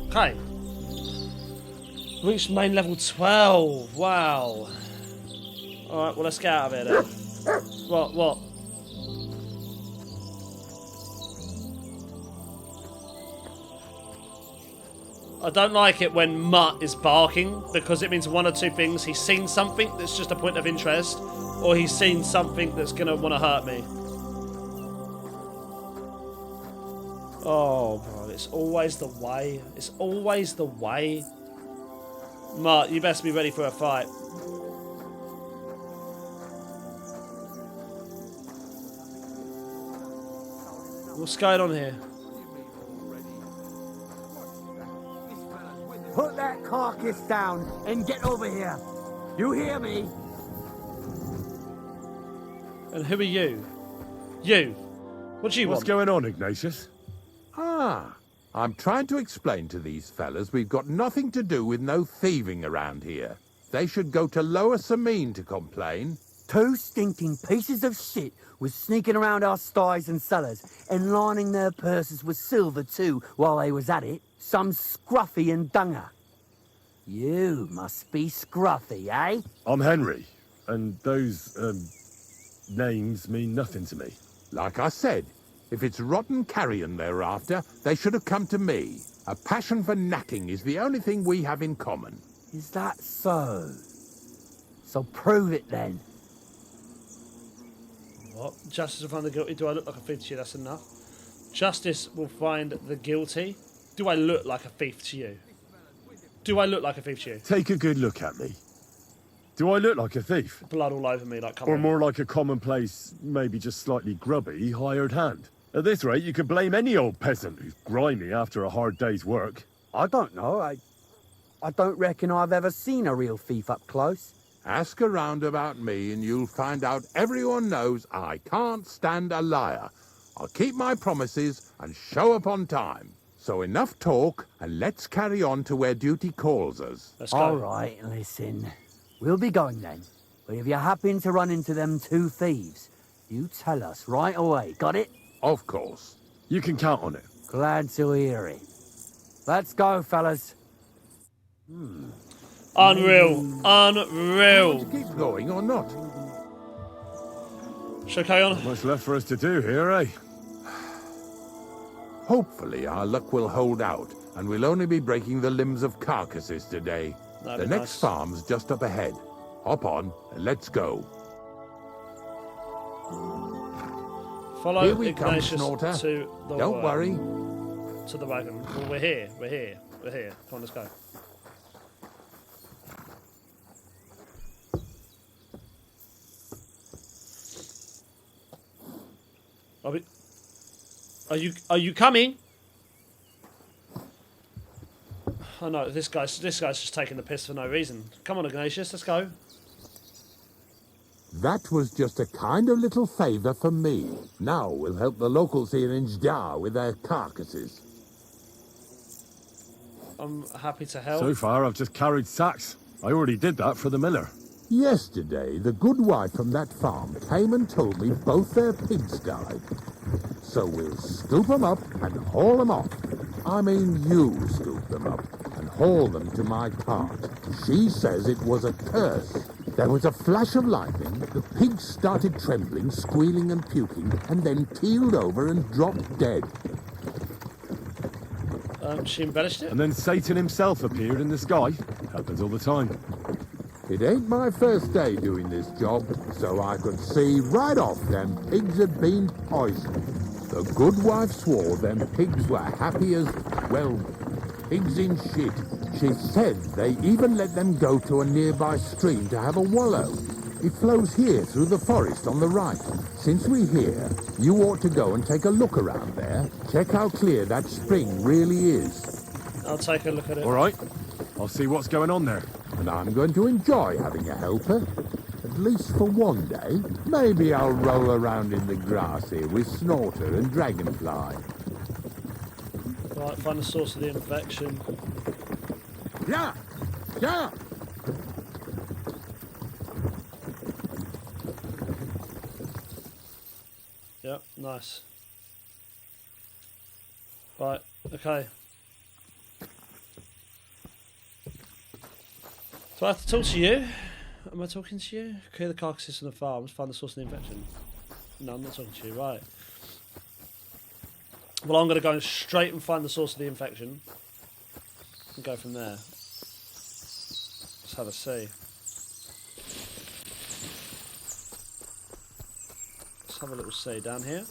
Okay. Reached main level 12. Wow. Alright, well, let's get out of here then. What? I don't like it when Mutt is barking, because it means one or two things. He's seen something that's just a point of interest, or he's seen something that's going to want to hurt me. Oh, bro, it's always the way. It's always the way. Mutt, you best be ready for a fight. What's going on here? Put that carcass down and get over here. You hear me? And who are you? You. What do you What's want? going on, Ignatius? Ah, I'm trying to explain to these fellas we've got nothing to do with no thieving around here. They should go to Lower Samine to complain. 2 stinking pieces of shit was sneaking around our sties and cellars and lining their purses with silver too while they was at it. Some scruffy and dunger. You must be scruffy, eh? I'm Henry, and those, names mean nothing to me. Like I said, if it's rotten carrion they're after, they should have come to me. A passion for knacking is the only thing we have in common. Is that so? So prove it then. What? Justice will find the guilty. Do I look like a thief to you? That's enough. Justice will find the guilty. Do I look like a thief to you? Do I look like a thief to you? Take a good look at me. Do I look like a thief? Blood all over me, like, come Or on. more like a commonplace, maybe just slightly grubby, hired hand? At this rate, you could blame any old peasant who's grimy after a hard day's work. I don't know. I don't reckon I've ever seen a real thief up close. Ask around about me and you'll find out everyone knows I can't stand a liar. I'll keep my promises and show up on time. So enough talk, and let's carry on to where duty calls us. Let's go. All right, listen. We'll be going then. But if you happen to run into them 2 thieves, you tell us right away. Got it? Of course. You can count on it. Glad to hear it. Let's go, fellas. Unreal. Unreal. Keep going or not? Shall I carry on? Much left for us to do here, eh? Hopefully our luck will hold out, and we'll only be breaking the limbs of carcasses today. That'd The be next nice. farm's just up ahead. Hop on, and let's go. Follow Here we come, Ignatius Snorter. to the Don't worry. to the wagon. Well, we're here. We're here. We're here. Come on, let's go. Are you coming? Oh no, this guy's just taking the piss for no reason. Come on, Ignatius, let's go. That was just a kind of little favour for me. Now we'll help the locals here in Jdar with their carcasses. I'm happy to help. So far, I've just carried sacks. I already did that for the miller. Yesterday, the good wife from that farm came and told me both their pigs died. So we'll scoop them up and haul them off. I mean, you scoop them up and haul them to my cart. She says it was a curse. There was a flash of lightning, the pigs started trembling, squealing and puking, and then keeled over and dropped dead. She embellished it. And then Satan himself appeared in the sky. Happens all the time. It ain't my first day doing this job, so I could see right off them pigs had been poisoned. The good wife swore them pigs were happy as, well, pigs in shit. She said they even let them go to a nearby stream to have a wallow. It flows here through the forest on the right. Since we're here, you ought to go and take a look around there. Check how clear that spring really is. I'll take a look at it. All right. I'll see what's going on there. And I'm going to enjoy having a helper. At least for one day. Maybe I'll roll around in the grass here with Snorter and Dragonfly. Right, find the source of the infection. Yeah! Yeah! Yep, nice. Right, okay. Do I have to talk to you? Am I talking to you? Clear the carcasses from the farms, find the source of the infection. No, I'm not talking to you, right. Well, I'm going to go straight and find the source of the infection. And go from there. Let's have a see. Let's have a little see down here.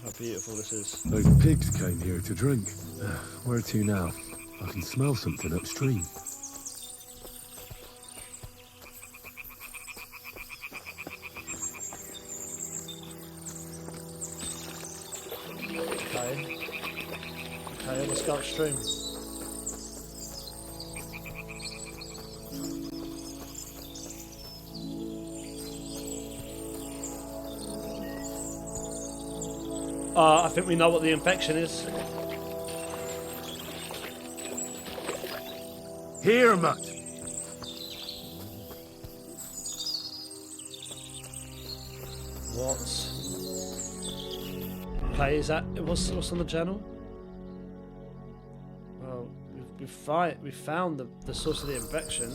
How beautiful this is. Those pigs came here to drink. Where to now? I can smell something upstream. Okay. Okay, let's go upstream. I think we know what the infection is. Here, Mutt. What? Okay, is that what's on the journal? Well, we found the source of the infection.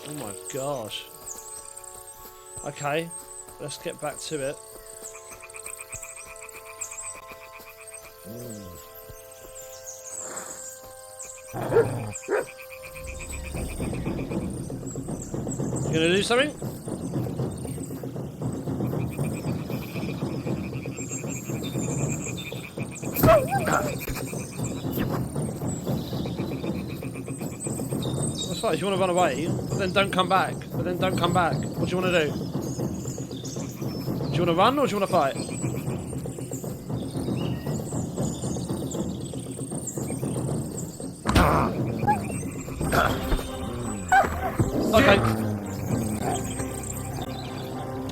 Oh my gosh. Okay, let's get back to it. You gonna do something? That's fine. If you want to run away, but then don't come back. What do you want to do? Do you want to run or do you want to fight? Okay.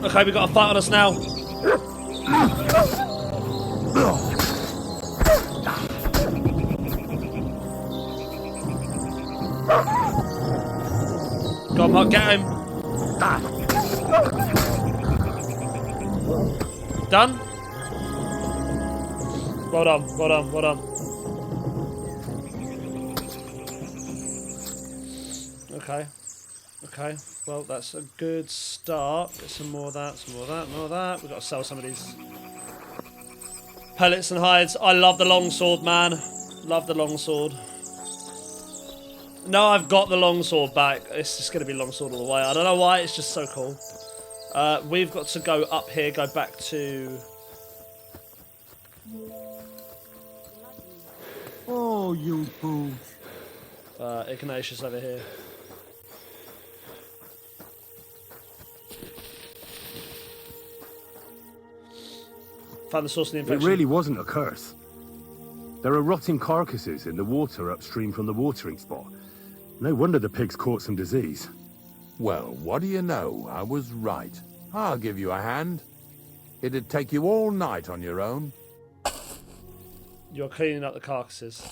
Okay, we got a fight on us now. Go on, Mark, get him. Done? Well done, well done, well done. Okay. Okay, well that's a good start. Get some more of that, some more of that, more of that. We've got to sell some of these pellets and hides. I love the longsword, man. Love the longsword. No, I've got the longsword back. It's just going to be longsword all the way. I don't know why, it's just so cool. We've got to go up here, go back to... Oh, you fools. Ignatius over here. Found the source of the infection. It really wasn't a curse. There are rotting carcasses in the water upstream from the watering spot. No wonder the pigs caught some disease. Well, what do you know? I was right. I'll give you a hand. It'd take you all night on your own. You're cleaning up the carcasses.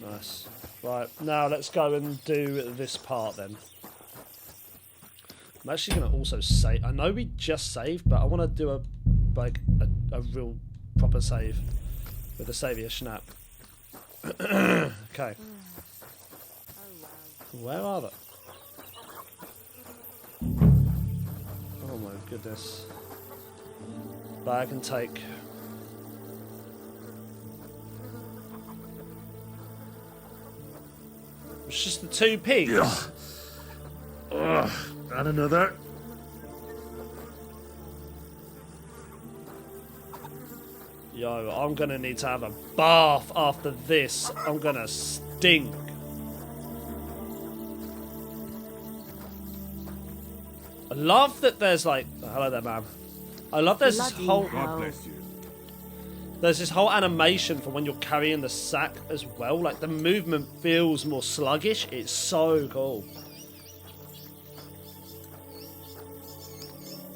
Nice. Right, now let's go and do this part then. I'm actually going to also save. I know we just saved, but I want to do a real proper save with the Saviour Schnapp. Okay. Where are they? my goodness. Bag and take. It's just the 2 pigs. Ugh, and another. Yo, I'm gonna need to have a bath after this. I'm gonna stink. I love that there's like, oh, hello there, ma'am. I love there's this Bloody whole, hell. Bless you. there's this whole animation for when you're carrying the sack as well. Like the movement feels more sluggish. It's so cool.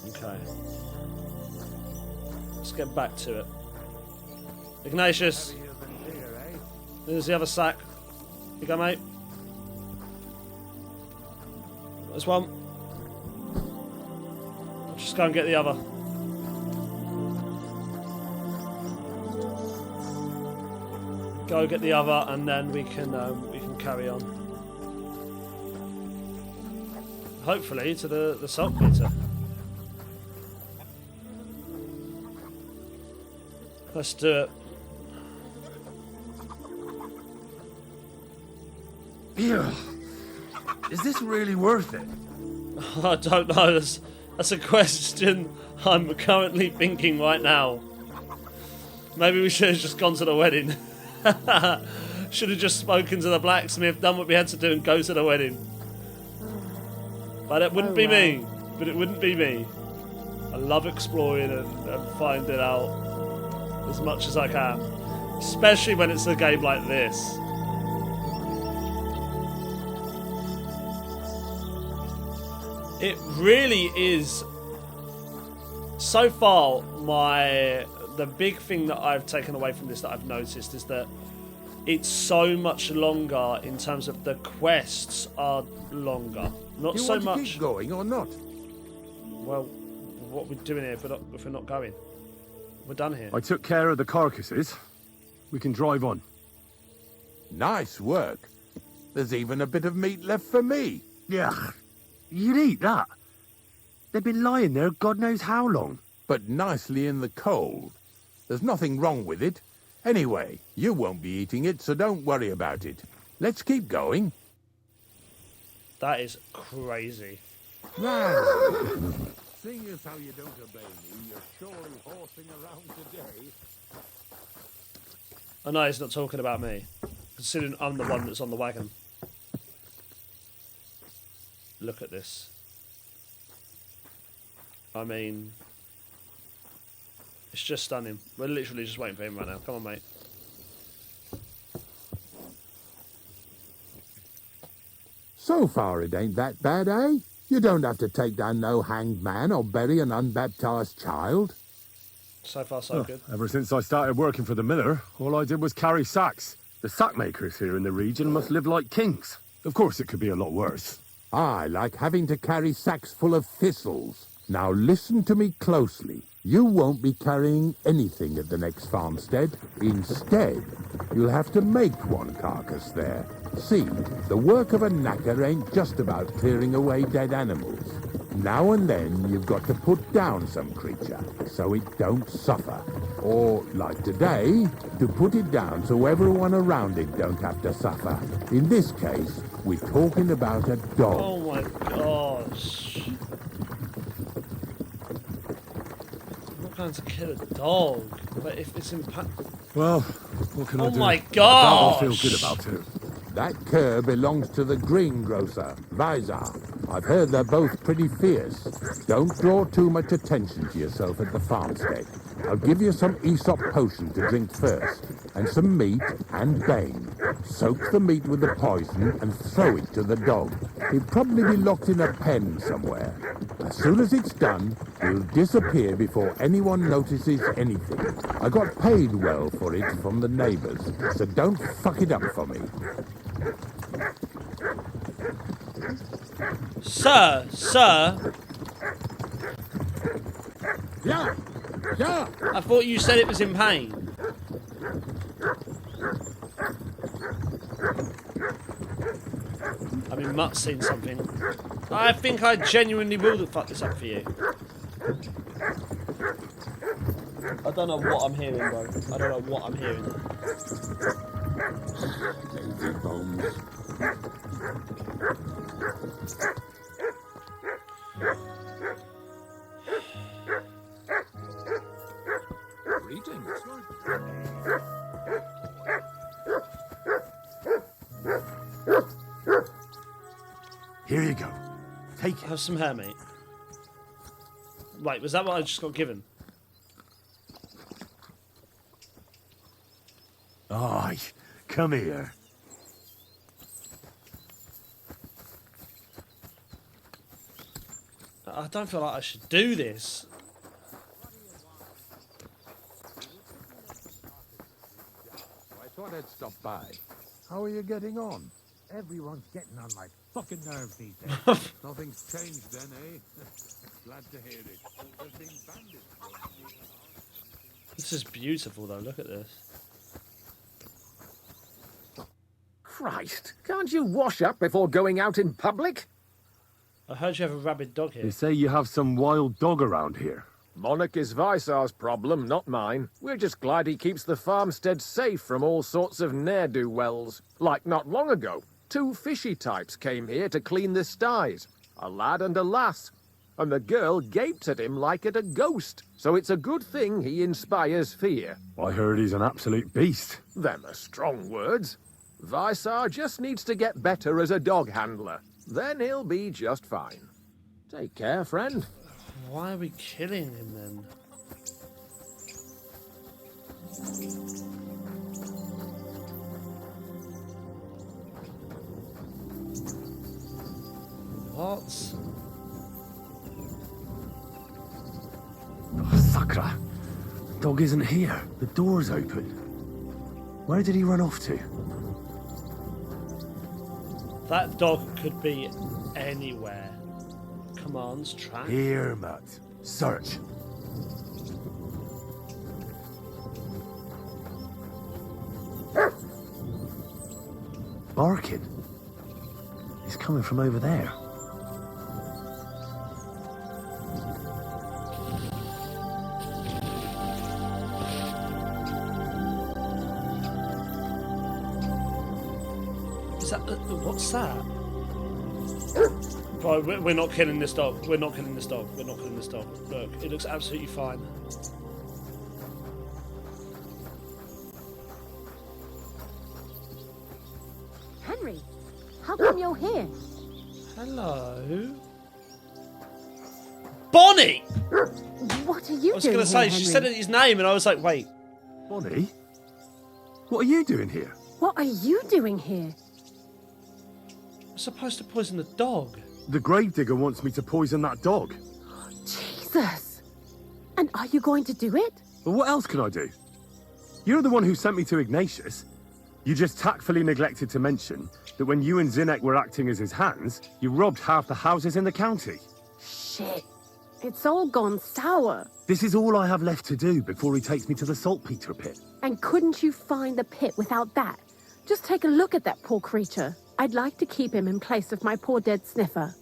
Okay. Let's get back to it. Ignatius. There's the other sack. You go, mate. There's one. Just go and get the other. Go get the other, and then we can carry on. Hopefully to the saltpetre. Let's do it. Ew. Is this really worth it? I don't know. That's a question I'm currently thinking right now. Maybe we should have just gone to the wedding. Should have just spoken to the blacksmith, done what we had to do, and go to the wedding. But it wouldn't be me. But it wouldn't be me. I love exploring and finding out as much as I can. Especially when it's a game like this. It really is. So far, the big thing that I've taken away from this that I've noticed is that it's so much longer in terms of the quests are longer. Not You so want to much. keep going or not? Well, what are we doing here if we're not going? We're done here. I took care of the carcasses. We can drive on. Nice work. There's even a bit of meat left for me. Yeah, you'd eat that. They've been lying there God knows how long. But nicely in the cold. There's nothing wrong with it. Anyway, you won't be eating it, so don't worry about it. Let's keep going. That is crazy. Now, seeing as how you don't obey me, you're surely horsing around today. I know he's not talking about me, considering I'm the one that's on the wagon. Look at this. I mean, it's just stunning. We're literally just waiting for him right now. Come on, mate. So far it ain't that bad, eh? You don't have to take down no hanged man or bury an unbaptized child. So far, so good. Ever since I started working for the miller, all I did was carry sacks. The sack makers here in the region must live like kings. Of course, it could be a lot worse. I like having to carry sacks full of thistles. Now listen to me closely. You won't be carrying anything at the next farmstead. Instead, you'll have to make one carcass there. See, the work of a knacker ain't just about clearing away dead animals. Now and then you've got to put down some creature so it don't suffer. Or, like today, to put it down so everyone around it don't have to suffer. In this case, we're talking about a dog. Oh my gosh. I'm not going to kill a dog, but if it's Well, what can I Oh do? my I gosh! feel good about it. That cur belongs to the greengrocer, Vizar. I've heard they're both pretty fierce. Don't draw too much attention to yourself at the farmstead. I'll give you some Aesop potion to drink first, and some meat and bane. Soak the meat with the poison and throw it to the dog. He'll probably be locked in a pen somewhere. As soon as it's done, he'll disappear before anyone notices anything. I got paid well for it from the neighbors, so don't fuck it up for me. Sir! Yeah! I thought you said it was in pain. I mean, Mutt's seen something. I think I genuinely will fuck this up for you. I don't know what I'm hearing, bro. I don't know what I'm hearing. Lazy bones. Greetings. Here you go. Take it. Have some hair, mate. Wait, was that what I just got given? Aye, come here. I don't feel like I should do this. I thought I'd stop by. How are you getting on? Everyone's getting on my fucking nerves these days. Nothing's changed then, eh? Glad to hear it. There's been bandits roaming the earth. This is beautiful, though. Look at this. Christ, can't you wash up before going out in public? I heard you have a rabid dog They here. say you have some wild dog around here. Monarch is Visar's problem, not mine. We're just glad he keeps the farmstead safe from all sorts of ne'er-do-wells. Like not long ago, 2 fishy types came here to clean the styes, a lad and a lass. And the girl gaped at him like at a ghost, so it's a good thing he inspires fear. I heard he's an absolute beast. Them are strong words. Visar just needs to get better as a dog handler. Then he'll be just fine. Take care, friend. Why are we killing him then? What? Oh, Sakra. Dog isn't here. The door's open. Where did he run off to? That dog could be anywhere. Commands, track. Here, Matt. Search. Barking. He's coming from over there. Is that what's that? Bro, we're not killing this dog. We're not killing this dog. We're not killing this dog. Look, it looks absolutely fine. Henry, how come you're here? Hello? Bonnie! What are you I was doing going to say, here, she Henry? said his name and I was like, wait. Bonnie? What are you doing here? What are you doing here? I'm supposed to poison the dog. The gravedigger wants me to poison that dog. Jesus! And are you going to do it? But what else can I do? You're the one who sent me to Ignatius. You just tactfully neglected to mention that when you and Zinnek were acting as his hands, you robbed half the houses in the county. Shit. It's all gone sour. This is all I have left to do before he takes me to the Saltpetre pit. And couldn't you find the pit without that? Just take a look at that poor creature. I'd like to keep him in place of my poor dead sniffer.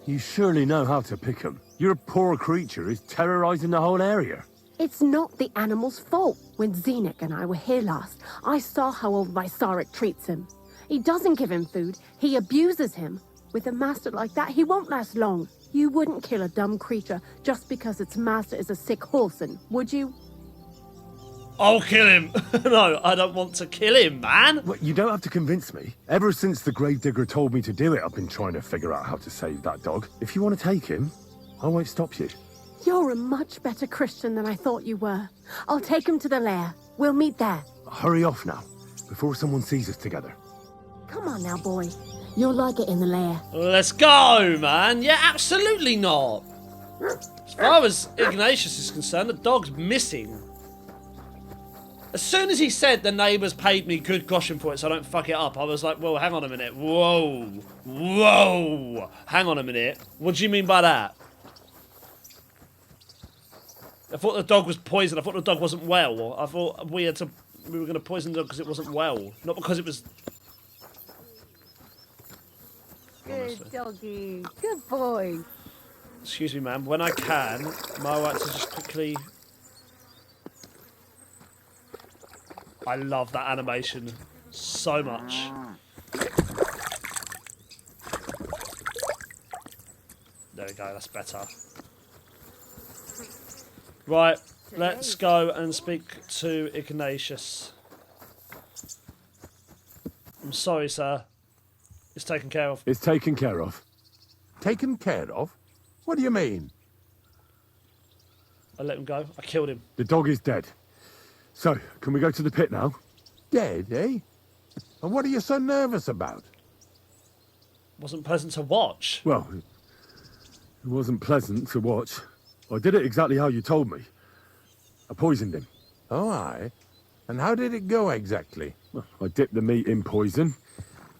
You surely know how to pick him. Your poor creature is terrorizing the whole area. It's not the animal's fault. When Zinnek and I were here last, I saw how old Visaric treats him. He doesn't give him food, he abuses him. With a master like that, he won't last long. You wouldn't kill a dumb creature just because its master is a sick horseman, would you? I'll kill him. No, I don't want to kill him, man. Well, you don't have to convince me. Ever since the gravedigger told me to do it, I've been trying to figure out how to save that dog. If you want to take him, I won't stop you. You're a much better Christian than I thought you were. I'll take him to the lair. We'll meet there. Hurry off now, before someone sees us together. Come on now, boy. You'll like it in the lair. Let's go, man. Yeah, absolutely not. As far as Ignatius is concerned, the dog's missing. As soon as he said the neighbours paid me good groschen for it so I don't fuck it up, I was like, well, hang on a minute. Whoa. Whoa. Hang on a minute. What do you mean by that? I thought the dog was poisoned. I thought the dog wasn't well. I thought we were going to poison the dog because it wasn't well. Not because it was... Good doggy. Good boy. Excuse me, ma'am. When I can, am I alright to just quickly... I love that animation so much. There we go, that's better. Right, let's go and speak to Ignatius. I'm sorry, sir. It's taken care of. It's taken care of. Taken care of? What do you mean? I let him go. I killed him. The dog is dead. So, can we go to the pit now? Dead, eh? And what are you so nervous about? Wasn't pleasant to watch. Well, it wasn't pleasant to watch. I did it exactly how you told me. I poisoned him. Oh, aye. And how did it go exactly? Well, I dipped the meat in poison.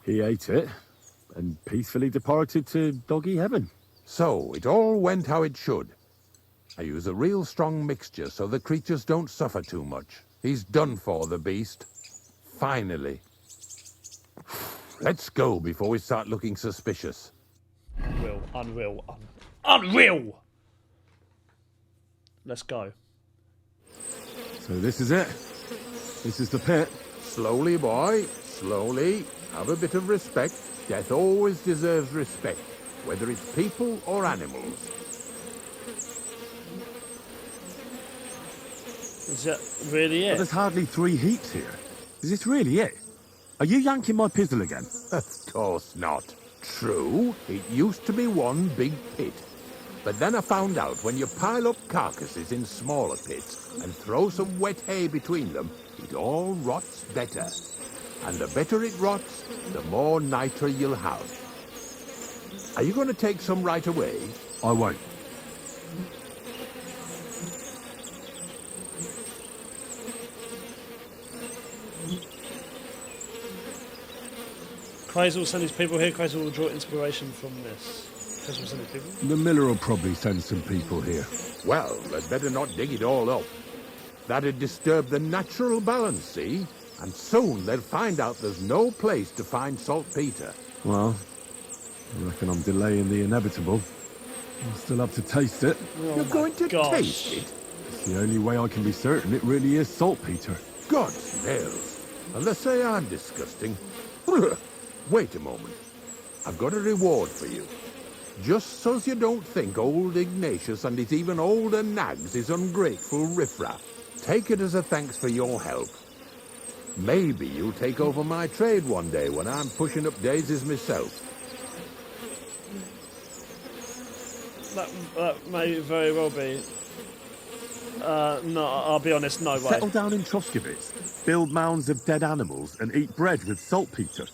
He ate it and peacefully departed to doggy heaven. So, it all went how it should. I use a real strong mixture so the creatures don't suffer too much. He's done for, the beast. Finally. Let's go before we start looking suspicious. Unreal! Let's go. So this is it. This is the pit. Slowly, boy. Slowly. Have a bit of respect. Death always deserves respect, whether it's people or animals. Is that really But it? there's hardly 3 heaps here. Is this really it? Are you yanking my pizzle again? Of course not. True, it used to be one big pit. But then I found out when you pile up carcasses in smaller pits and throw some wet hay between them, it all rots better. And the better it rots, the more nitra you'll have. Are you going to take some right away? I won't. Crazy will send his people here. Crazy will draw inspiration from this. Crazy will send his people. The miller will probably send some people here. Well, they'd better not dig it all up. That'd disturb the natural balance, see? And soon they'll find out there's no place to find saltpetre. Well, I reckon I'm delaying the inevitable. I'll still have to taste it. Oh You're going to gosh. taste it? It's the only way I can be certain it really is saltpetre. God smells. And they say I'm disgusting. Wait a moment. I've got a reward for you. Just so's you don't think old Ignatius and his even older nags is ungrateful riffraff. Take it as a thanks for your help. Maybe you'll take over my trade one day when I'm pushing up daisies myself. That may very well be. No, I'll be honest, no way. Settle down in Troskowitz, build mounds of dead animals, and eat bread with saltpetre.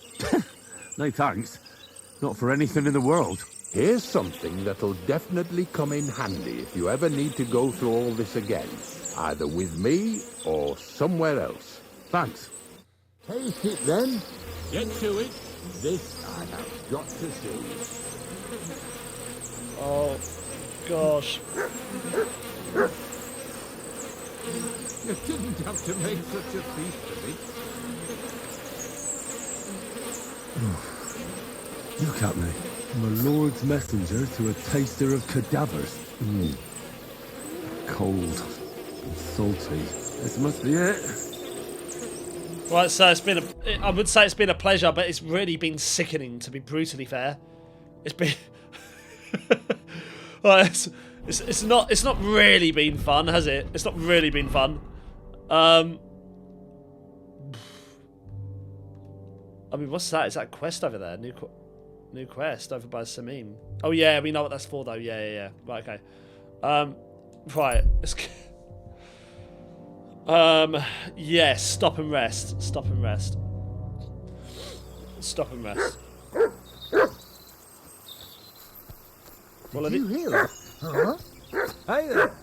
No thanks. Not for anything in the world. Here's something that'll definitely come in handy if you ever need to go through all this again. Either with me or somewhere else. Thanks. Taste it then. Get to it. This I have got to see. Oh, gosh. You didn't have to make such a feast of it. Look at me. I'm a lord's messenger to a taster of cadavers. Cold and salty. This must be it. Right, so it's been I would say it's been a pleasure, but it's really been sickening, to be brutally fair. It's been... Well, it's not really been fun, has it? It's not really been fun. I mean, what's that? Is that a quest over there? New quest over by Samim. Oh yeah, we know what that's for though. Yeah. Right, okay. Right. Let's... Yes. Stop and rest. Stop and rest. Stop and rest. Well, Did you hear that? Huh? Hey there.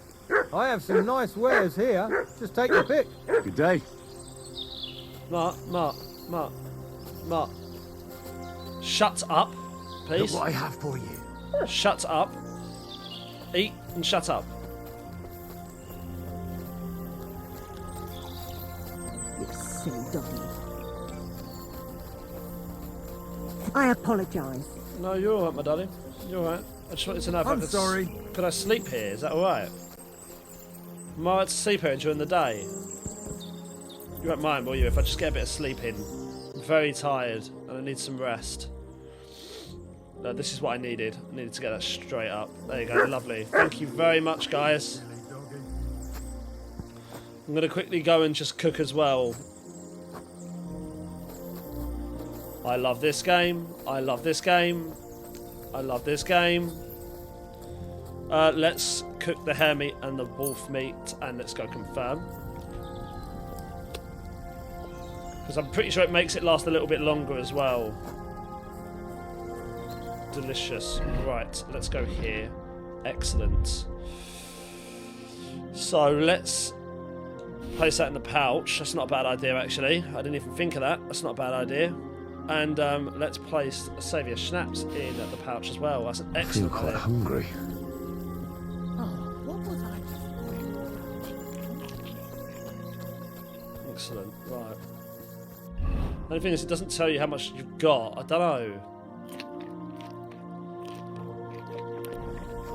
I have some nice wares here. Just take your pick. Good day. Mark. Shut up, please. Look what I have for you. Shut up. Eat and shut up. You silly doggy. I apologise. No, you're alright, my darling. You're alright. I just wanted to know if I'm sorry. Could I sleep here? Is that alright? Am I allowed to sleep here during the day? You won't mind, will you, if I just get a bit of sleep in? I'm very tired and I need some rest. No, this is what I needed. I needed to get that straight up. There you go, lovely. Thank you very much, guys. I'm going to quickly go and just cook as well. I love this game. I love this game. I love this game. Let's cook the hare meat and the wolf meat and let's go confirm. Because I'm pretty sure it makes it last a little bit longer as well. Delicious. Right, let's go here. Excellent. So let's place that in the pouch. That's not a bad idea, actually. I didn't even think of that. That's not a bad idea. And let's place a saviour schnapps in the pouch as well. That's an I feel excellent quite idea. hungry. What was I? Excellent. Right. The only thing is, it doesn't tell you how much you've got. I don't know.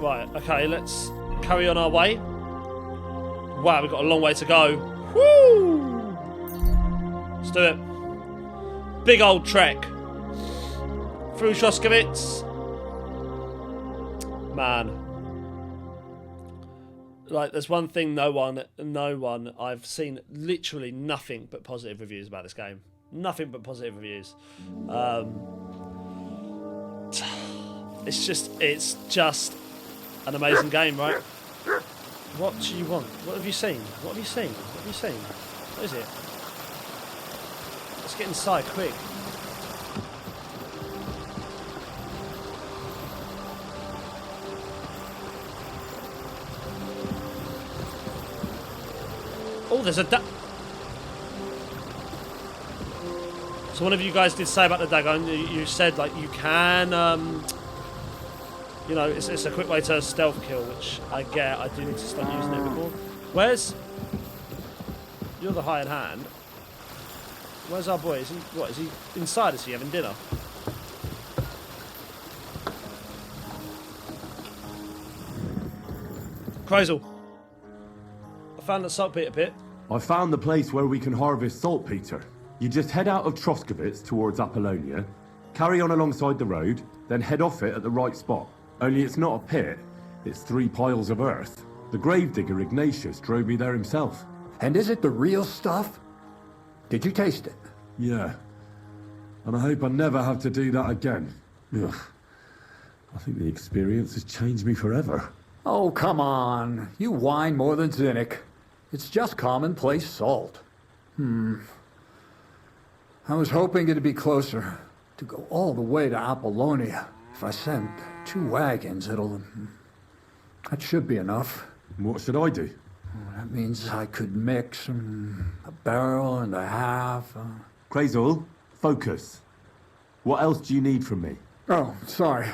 Right. Okay. Let's carry on our way. Wow, we've got a long way to go. Woo! Let's do it. Big old trek through Shoskowitz. Man, like, there's one thing no one I've seen literally nothing but positive reviews about this game. Nothing but positive reviews. It's just an amazing game, right? What do you want? What have you seen? What have you seen? What have you seen? What is it? Let's get inside quick. Oh, there's a So one of you guys did say about the dagger, and you said, like, you can, you know, it's a quick way to stealth kill, which I get. I do need to start using it before. Where's... You're the hired hand. Where's our boy? Is he inside? Is he having dinner? Crazel. I found the saltpetre pit. I found the place where we can harvest saltpetre. You just head out of Troskowitz towards Apollonia, carry on alongside the road, then head off it at the right spot. Only it's not a pit, it's 3 piles of earth. The gravedigger Ignatius drove me there himself. And is it the real stuff? Did you taste it? Yeah. And I hope I never have to do that again. Ugh. I think the experience has changed me forever. Oh, come on. You whine more than Zinnik. It's just commonplace salt. I was hoping it'd be closer. To go all the way to Apollonia. If I send 2 wagons, that should be enough. What should I do? That means I could mix a barrel and a half. Crazel, focus. What else do you need from me? Oh, sorry.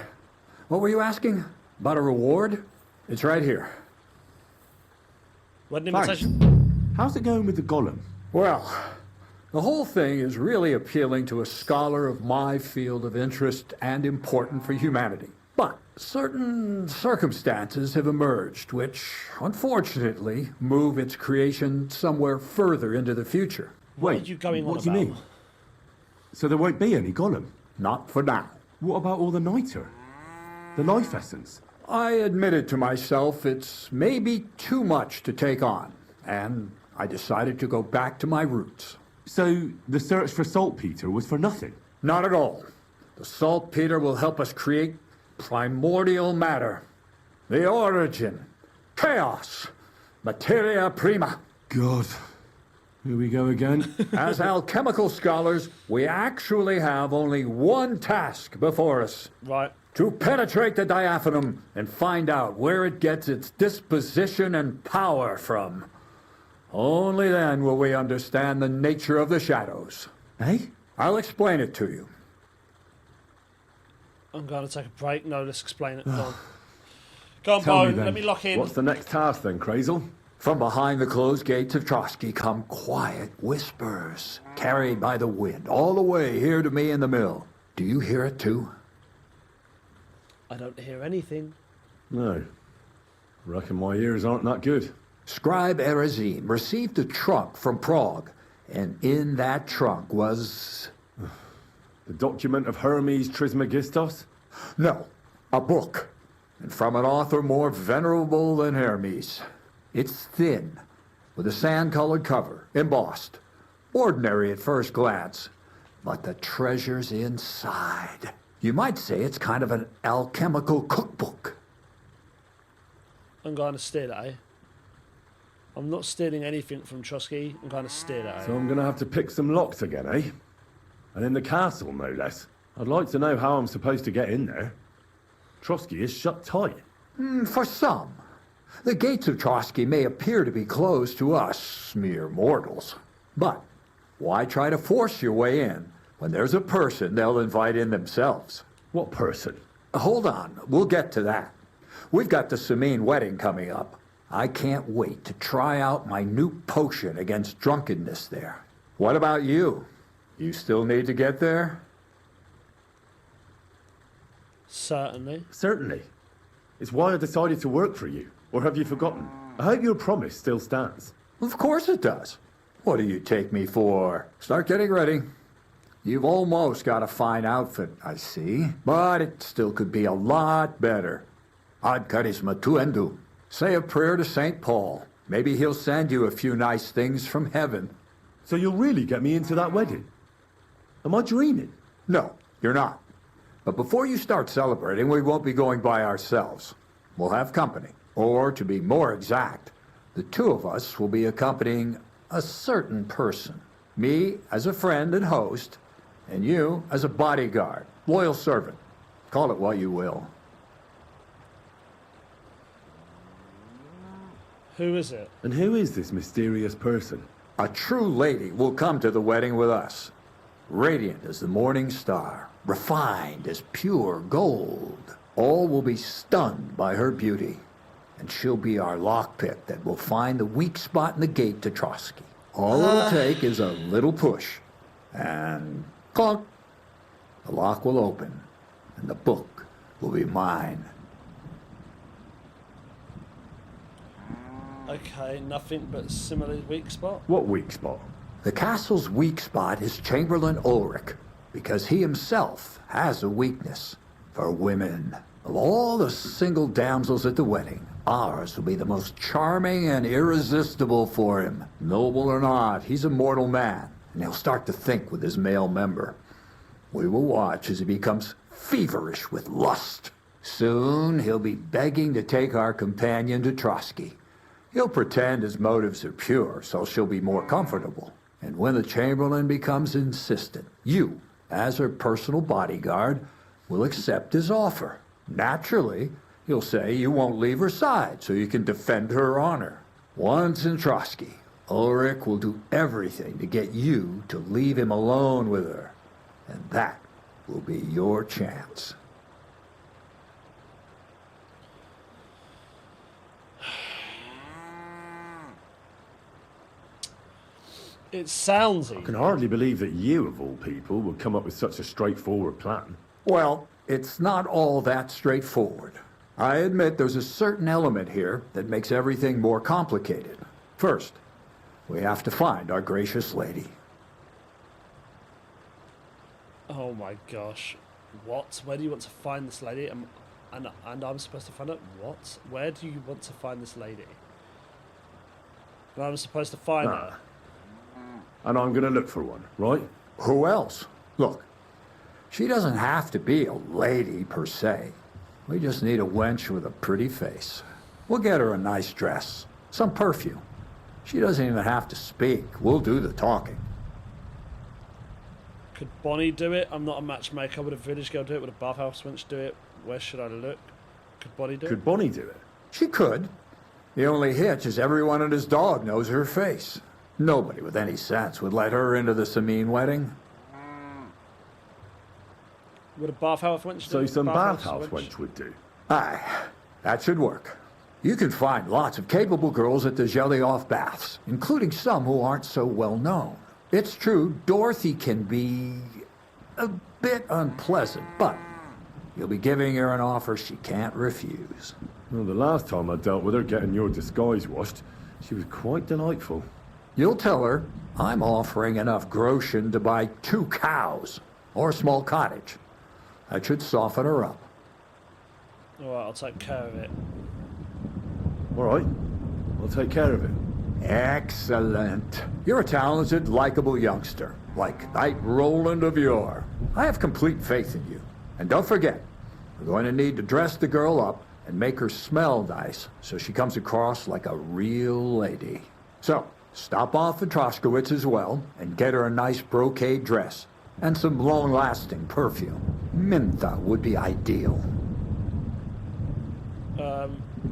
What were you asking? About a reward? It's right here. What an Thanks. invitation. How's it going with the golem? Well, the whole thing is really appealing to a scholar of my field of interest and important for humanity. But certain circumstances have emerged which, unfortunately, move its creation somewhere further into the future. What Wait, are you going on what do you about? mean? So there won't be any golem? Not for now. What about all the niter? The life essence? I admitted to myself it's maybe too much to take on, and I decided to go back to my roots. So the search for saltpetre was for nothing? Not at all. The saltpetre will help us create primordial matter. The origin. Chaos. Materia prima. God. Here we go again. As alchemical scholars, we actually have only one task before us. Right. To penetrate the diaphanum and find out where it gets its disposition and power from. Only then will we understand the nature of the shadows. Eh? I'll explain it to you. I'm going to take a break. No, let's explain it. Go on. Go on, Tell Bo. me then. Let me lock in. What's the next task then, Crazel? From behind the closed gates of Trotsky come quiet whispers, carried by the wind, all the way here to me in the mill. Do you hear it too? I don't hear anything. No. Reckon my ears aren't that good. Scribe Erezim received a trunk from Prague, and in that trunk was... The document of Hermes Trismegistos? No, a book. And from an author more venerable than Hermes. It's thin, with a sand-colored cover, embossed. Ordinary at first glance, but the treasure's inside. You might say it's kind of an alchemical cookbook. I'm going to steal it, eh? I'm not stealing anything from Trotsky. I'm going to steal it, eh? So I'm going to have to pick some locks again, eh? And in the castle, no less. I'd like to know how I'm supposed to get in there. Trotsky is shut tight. For some. The gates of Trotsky may appear to be closed to us, mere mortals. But why try to force your way in when there's a person they'll invite in themselves? What person? Hold on, we'll get to that. We've got the Samine wedding coming up. I can't wait to try out my new potion against drunkenness there. What about you? You still need to get there? Certainly. Certainly. It's why I decided to work for you. Or have you forgotten? I hope your promise still stands. Of course it does. What do you take me for? Start getting ready. You've almost got a fine outfit, I see. But it still could be a lot better. Ad charisma tuendu. Say a prayer to St. Paul. Maybe he'll send you a few nice things from heaven. So you'll really get me into that wedding? Am I dreaming? No, you're not. But before you start celebrating, we won't be going by ourselves. We'll have company. Or, to be more exact, the two of us will be accompanying a certain person. Me as a friend and host, and you as a bodyguard, loyal servant. Call it what you will. Who is it? And who is this mysterious person? A true lady will come to the wedding with us. Radiant as the morning star, refined as pure gold. All will be stunned by her beauty. And she'll be our lockpick that will find the weak spot in the gate to Trotsky. All it'll take is a little push. And clunk. The lock will open. And the book will be mine. Okay, nothing but similarly weak spot. What weak spot? The castle's weak spot is Chamberlain Ulrich, because he himself has a weakness for women. Of all the single damsels at the wedding, ours will be the most charming and irresistible for him. Noble or not, he's a mortal man, and he'll start to think with his male member. We will watch as he becomes feverish with lust. Soon he'll be begging to take our companion to Trotsky. He'll pretend his motives are pure, so she'll be more comfortable. And when the Chamberlain becomes insistent, you, as her personal bodyguard, will accept his offer. Naturally, you'll say you won't leave her side so you can defend her honor. Once in Trotsky, Ulrich will do everything to get you to leave him alone with her. And that will be your chance. It sounds I easy. can hardly believe that you, of all people, would come up with such a straightforward plan. Well, it's not all that straightforward. I admit there's a certain element here that makes everything more complicated. First, we have to find our gracious lady. Oh my gosh. What? Where do you want to find this lady? And I'm supposed to find out what? Where do you want to find this lady? And I'm supposed to find her. And I'm going to look for one, right? Who else? Look, she doesn't have to be a lady per se. We just need a wench with a pretty face. We'll get her a nice dress, some perfume. She doesn't even have to speak. We'll do the talking. Could Bonnie do it? I'm not a matchmaker. Would a village girl do it? Would a bathhouse wench do it? Where should I look? Could Bonnie do it? Could Bonnie do it? She could. The only hitch is everyone and his dog knows her face. Nobody with any sense would let her into the Samine wedding. Would a bathhouse wench do So it? some bathhouse wench would do. Aye, that should work. You can find lots of capable girls at the Gelioff baths, including some who aren't so well known. It's true, Dorothy can be a bit unpleasant, but You'll be giving her an offer she can't refuse. Well, the last time I dealt with her getting your disguise washed, she was quite delightful. You'll tell her I'm offering enough groschen to buy 2 cows or a small cottage. That should soften her up. Alright, I'll take care of it. All right, I'll take care of it. Excellent. You're a talented, likable youngster, like Knight Roland of yore. I have complete faith in you. And don't forget, we're going to need to dress the girl up and make her smell nice so she comes across like a real lady. So, stop off at Troshkowitz as well and get her a nice brocade dress and some long-lasting perfume. Mintha would be ideal.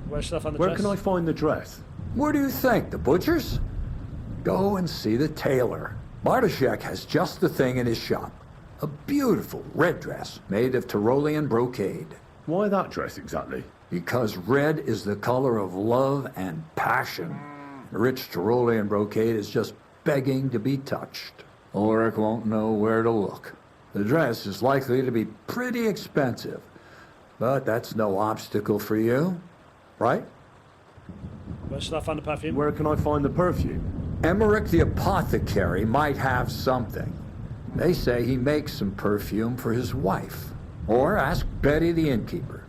Where should I find the Where dress? can I find the dress? Where do you think? The butcher's? Go and see the tailor. Bartoszek has just the thing in his shop. A beautiful red dress made of Tyrolean brocade. Why that dress exactly? Because red is the color of love and passion. Rich Tyrolean brocade is just begging to be touched. Ulrich won't know where to look. The dress is likely to be pretty expensive, but that's no obstacle for you, right? Where should I find the perfume? Where can I find the perfume? Emmerich the apothecary might have something. They say he makes some perfume for his wife. Or ask Betty the innkeeper.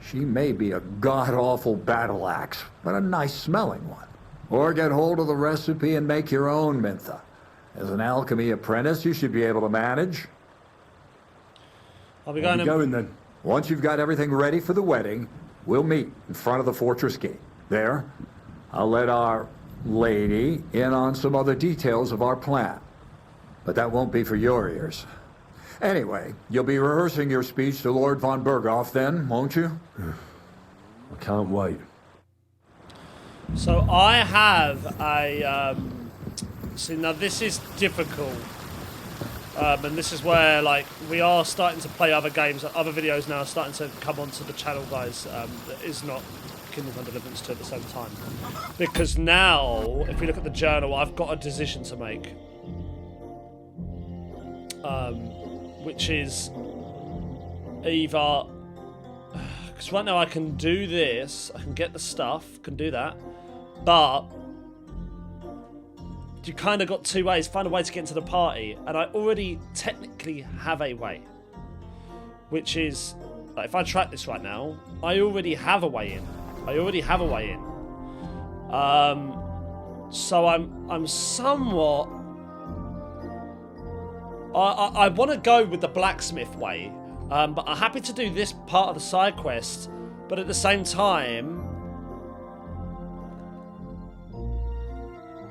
She may be a god-awful battle axe, but a nice-smelling one. Or get hold of the recipe and make your own Mintha. As an alchemy apprentice, you should be able to manage. I'll be I'll going, be going then. Once you've got everything ready for the wedding, we'll meet in front of the fortress gate. There, I'll let our lady in on some other details of our plan. But that won't be for your ears. Anyway, you'll be rehearsing your speech to Lord von Berghoff then, won't you? I can't wait. So I have a see, now this is difficult, and this is where like we are starting to play other games, other videos now are starting to come onto the channel, guys. That is not Kingdom Come Deliverance 2 at the same time, because now if we look at the journal, I've got a decision to make, which is either, because right now I can do this, I can get the stuff, can do that, but you kind of got 2 ways. Find a way to get into the party, and I already technically have a way, which is, like, if I track this right now, I already have a way in. So I'm somewhat. I want to go with the blacksmith way, but I'm happy to do this part of the side quest. But at the same time,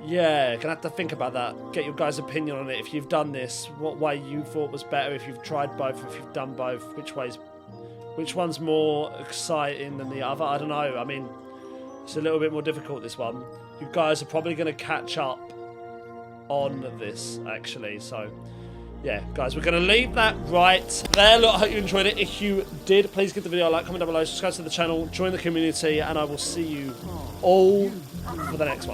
yeah, gonna have to think about that. Get your guys' opinion on it. If you've done this, what way you thought was better. If you've tried both, if you've done both, which one's more exciting than the other? I don't know. I mean, it's a little bit more difficult, this one. You guys are probably going to catch up on this, actually. So, yeah, guys, we're going to leave that right there. Look, I hope you enjoyed it. If you did, please give the video a like, comment down below, subscribe to the channel, join the community, and I will see you all for the next one.